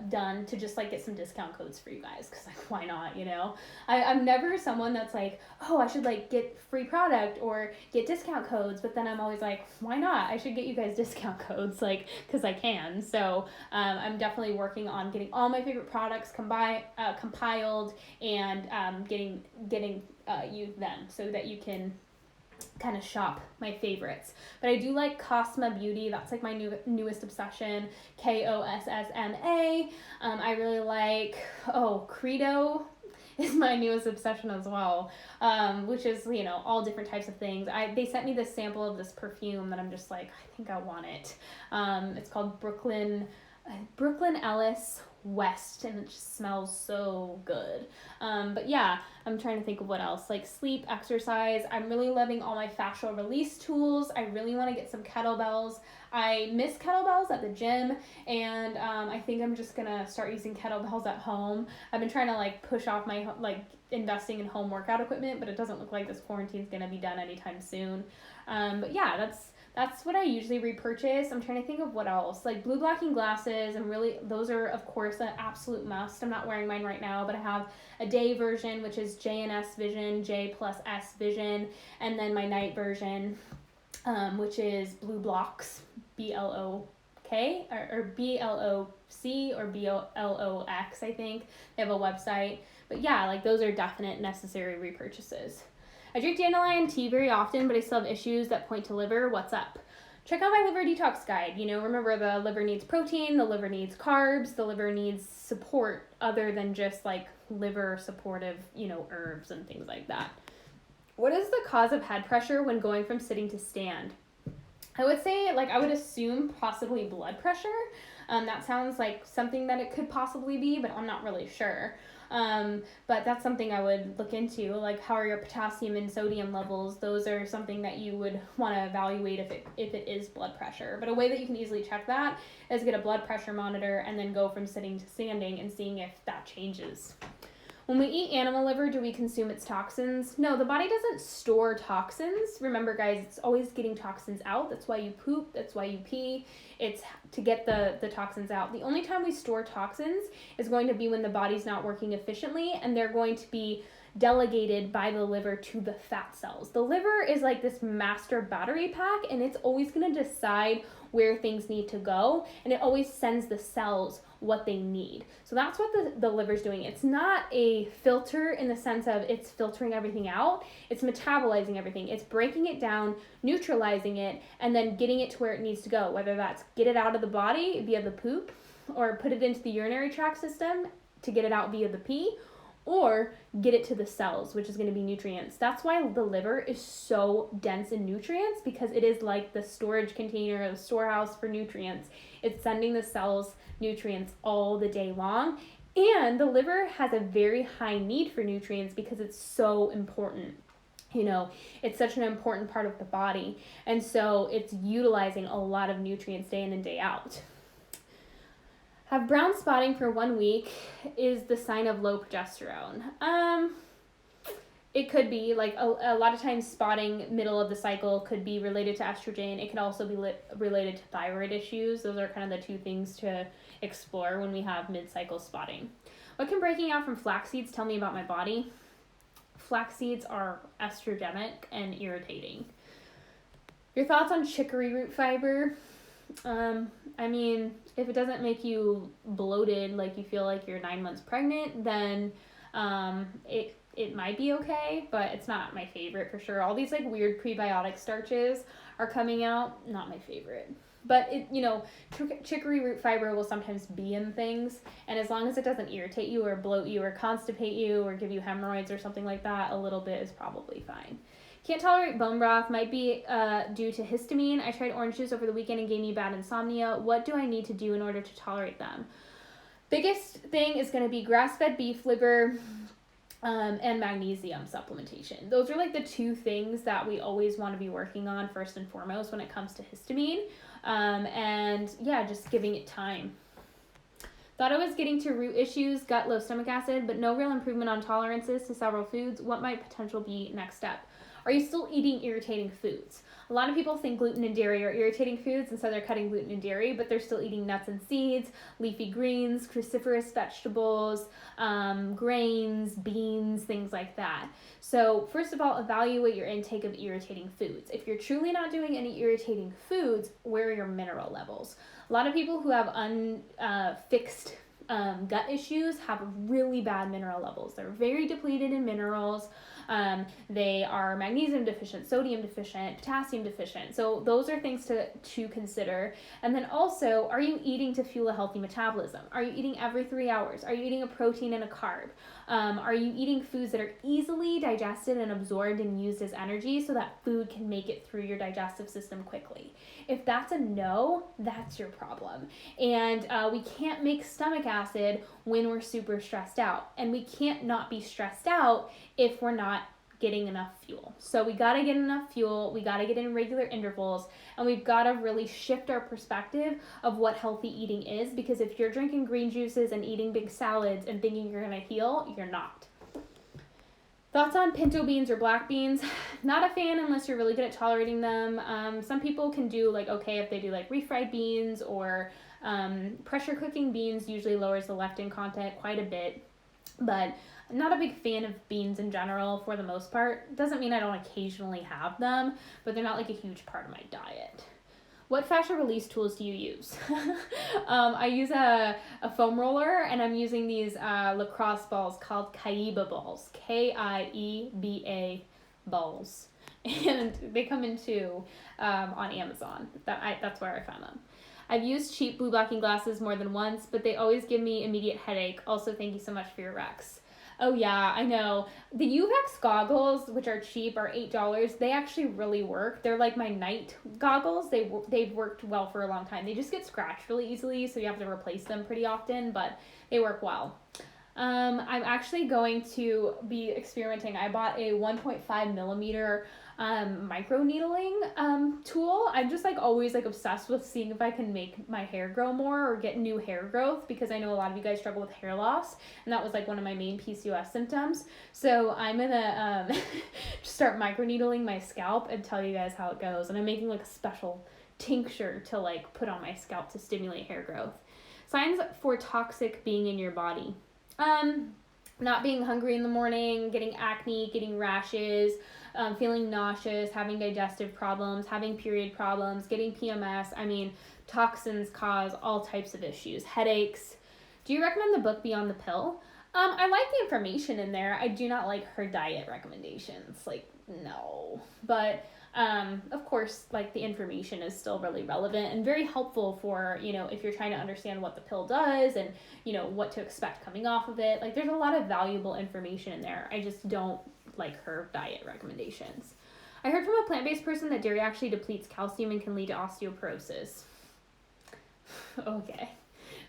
done, to just like get some discount codes for you guys, because like, why not, you know? I'm never someone that's like, oh, I should like get free product or get discount codes, but then I'm always like, why not? I should get you guys discount codes, like, because I can. So I'm definitely working on getting all my favorite products compiled and getting you them, so that you can kind of shop my favorites. But I do like Cosma Beauty. That's like my newest obsession. Kossma. I really like, Credo is my newest obsession as well, which is, you know, all different types of things. They sent me this sample of this perfume that I'm just like, I think I want it. It's called Brooklyn Ellis West, and it just smells so good. But yeah, I'm trying to think of what else, like sleep, exercise. I'm really loving all my fascial release tools. I really want to get some kettlebells. I miss kettlebells at the gym, and I think I'm just gonna start using kettlebells at home. I've been trying to like push off my investing in home workout equipment, but it doesn't look like this quarantine's gonna be done anytime soon. But yeah, that's what I usually repurchase. I'm trying to think of what else. Like blue blocking glasses, and really those are of course an absolute must. I'm not wearing mine right now, but I have a day version, which is J and S Vision, J plus S Vision, and then my night version, which is Blue Blocks, BLOK, or BLOC, or BLOX, I think. They have a website. But yeah, like those are definite necessary repurchases. I drink dandelion tea very often, but I still have issues that point to liver. What's up? Check out my liver detox guide. You know, remember, the liver needs protein, the liver needs carbs, the liver needs support other than just like liver supportive, you know, herbs and things like that. What is the cause of head pressure when going from sitting to stand? I would say, like, I would assume possibly blood pressure. That sounds like something that it could possibly be, but I'm not really sure. But that's something I would look into, like how are your potassium and sodium levels. Those are something that you would want to evaluate if it is blood pressure. But a way that you can easily check that is get a blood pressure monitor and then go from sitting to standing and seeing if that changes. When we eat animal liver, do we consume its toxins? No, the body doesn't store toxins. Remember, guys, it's always getting toxins out. That's why you poop. That's why you pee. It's to get the toxins out. The only time we store toxins is going to be when the body's not working efficiently, and they're going to be delegated by the liver to the fat cells. The liver is like this master battery pack, and it's always going to decide where things need to go, and it always sends the cells what they need. So that's what the liver's doing. It's not a filter in the sense of it's filtering everything out. It's metabolizing everything. It's breaking it down, neutralizing it, and then getting it to where it needs to go, whether that's get it out of the body via the poop, or put it into the urinary tract system to get it out via the pee, or get it to the cells, which is going to be nutrients. That's why the liver is so dense in nutrients, because it is like the storage container, the storehouse for nutrients. It's sending the cells nutrients all the day long. And the liver has a very high need for nutrients because it's so important. You know, it's such an important part of the body. And so it's utilizing a lot of nutrients day in and day out. Have brown spotting for 1 week is the sign of low progesterone. It could be, like, a lot of times spotting middle of the cycle could be related to estrogen. It could also be related to thyroid issues. Those are kind of the two things to explore when we have mid-cycle spotting. What can breaking out from flax seeds tell me about my body? Flax seeds are estrogenic and irritating. Your thoughts on chicory root fiber? I mean, if it doesn't make you bloated, like you feel like you're 9 months pregnant, then it might be okay, but it's not my favorite for sure. All these like weird prebiotic starches are coming out, not my favorite. But it, you know, chicory root fiber will sometimes be in things, and as long as it doesn't irritate you or bloat you or constipate you or give you hemorrhoids or something like that, a little bit is probably fine. Can't tolerate bone broth, might be due to histamine. I tried orange juice over the weekend and gave me bad insomnia. What do I need to do in order to tolerate them? Biggest thing is going to be grass-fed beef liver and magnesium supplementation. Those are like the two things that we always want to be working on first and foremost when it comes to histamine. And yeah, just giving it time. Thought I was getting to root issues, gut, low stomach acid, but no real improvement on tolerances to several foods. What might potential be next step? Are you still eating irritating foods? A lot of people think gluten and dairy are irritating foods, and so they're cutting gluten and dairy, but they're still eating nuts and seeds, leafy greens, cruciferous vegetables, grains, beans, things like that. So first of all, evaluate your intake of irritating foods. If you're truly not doing any irritating foods, where are your mineral levels? A lot of people who have unfixed gut issues have really bad mineral levels. They're very depleted in minerals. They are magnesium deficient, sodium deficient, potassium deficient. So those are things to consider. And then also, are you eating to fuel a healthy metabolism? Are you eating every 3 hours? Are you eating a protein and a carb? Are you eating foods that are easily digested and absorbed and used as energy so that food can make it through your digestive system quickly? If that's a no, that's your problem. And we can't make stomach acid when we're super stressed out. And we can't not be stressed out if we're not getting enough fuel. So we got to get enough fuel, we got to get in regular intervals, and we've got to really shift our perspective of what healthy eating is, because if you're drinking green juices and eating big salads and thinking you're going to heal, you're not. Thoughts on pinto beans or black beans? Not a fan unless you're really good at tolerating them. Some people can do okay if they do refried beans, or pressure cooking beans usually lowers the lectin content quite a bit. But I'm not a big fan of beans in general for the most part. Doesn't mean I don't occasionally have them, but they're not a huge part of my diet. What fascia release tools do you use? I use a foam roller, and I'm using these lacrosse balls called Kaiba balls, Kieba balls. And they come in two on Amazon. That's where I found them. I've used cheap blue blocking glasses more than once, but they always give me immediate headache. Also, thank you so much for your recs. Oh yeah, I know. The UVEX goggles, which are cheap, are $8. They actually really work. They're like my night goggles. They've worked well for a long time. They just get scratched really easily, so you have to replace them pretty often, but they work well. I'm actually going to be experimenting. I bought a 1.5 millimeter micro needling tool. I'm just always obsessed with seeing if I can make my hair grow more or get new hair growth, because I know a lot of you guys struggle with hair loss, and that was one of my main PCOS symptoms. So I'm gonna just start micro needling my scalp and tell you guys how it goes. And I'm making a special tincture to put on my scalp to stimulate hair growth. Signs for toxic being in your body. Not being hungry in the morning, getting acne, getting rashes, feeling nauseous, having digestive problems, having period problems, getting PMS. I mean, toxins cause all types of issues, headaches. Do you recommend the book Beyond the Pill? I like the information in there. I do not like her diet recommendations. No. But of course, the information is still really relevant and very helpful for, if you're trying to understand what the pill does and, what to expect coming off of it. There's a lot of valuable information in there. I just don't like her diet recommendations. I heard from a plant-based person that dairy actually depletes calcium and can lead to osteoporosis. Okay,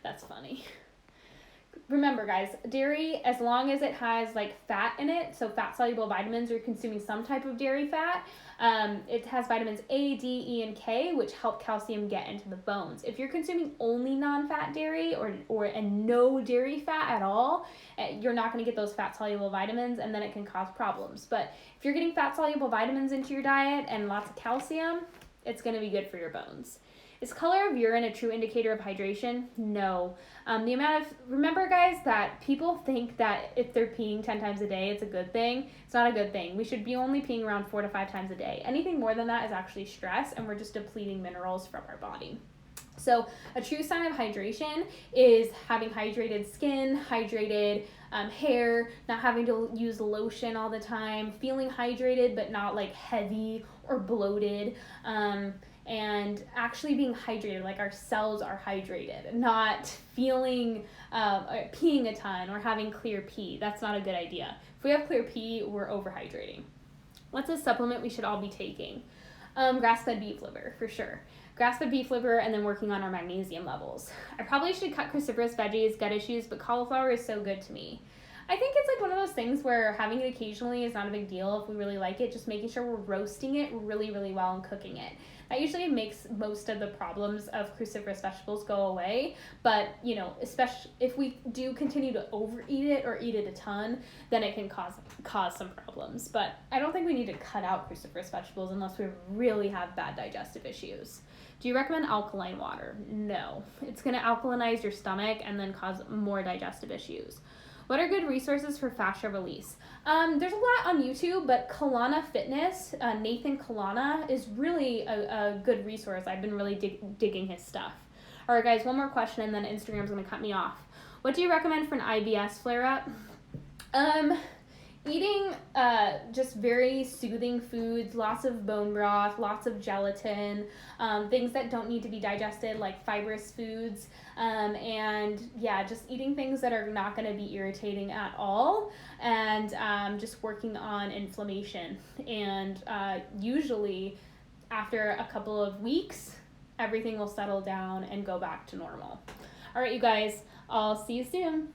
that's funny. Remember, guys, dairy, as long as it has fat in it, so fat-soluble vitamins, you're consuming some type of dairy fat, it has vitamins A, D, E, and K, which help calcium get into the bones. If you're consuming only non-fat dairy and no dairy fat at all, you're not going to get those fat-soluble vitamins, and then it can cause problems. But if you're getting fat-soluble vitamins into your diet and lots of calcium, it's going to be good for your bones. Is color of urine a true indicator of hydration? No. Remember guys, that people think that if they're peeing 10 times a day, it's a good thing. It's not a good thing. We should be only peeing around 4 to 5 times a day. Anything more than that is actually stress, and we're just depleting minerals from our body. So a true sign of hydration is having hydrated skin, hydrated hair, not having to use lotion all the time, feeling hydrated but not heavy or bloated, and actually being hydrated, our cells are hydrated, not feeling peeing a ton or having clear pee. That's not a good idea. If we have clear pee, we're overhydrating. What's a supplement we should all be taking? Grass-fed beef liver, for sure. Grass-fed beef liver, and then working on our magnesium levels. I probably should cut cruciferous veggies, gut issues, but cauliflower is so good to me. I think it's like one of those things where having it occasionally is not a big deal if we really like it, just making sure we're roasting it really, really well and cooking it. That usually makes most of the problems of cruciferous vegetables go away. But, you know, especially if we do continue to overeat it or eat it a ton, then it can cause some problems. But I don't think we need to cut out cruciferous vegetables unless we really have bad digestive issues. Do you recommend alkaline water? No. It's going to alkalinize your stomach and then cause more digestive issues. What are good resources for fascia release? There's a lot on YouTube, but Kalana Fitness, Nathan Kalana, is really a good resource. I've been really digging his stuff. All right, guys, one more question, and then Instagram's going to cut me off. What do you recommend for an IBS flare-up? Eating just very soothing foods, lots of bone broth, lots of gelatin, things that don't need to be digested, like fibrous foods, and yeah, just eating things that are not going to be irritating at all, and just working on inflammation. And usually after a couple of weeks, everything will settle down and go back to normal. All right, you guys, I'll see you soon.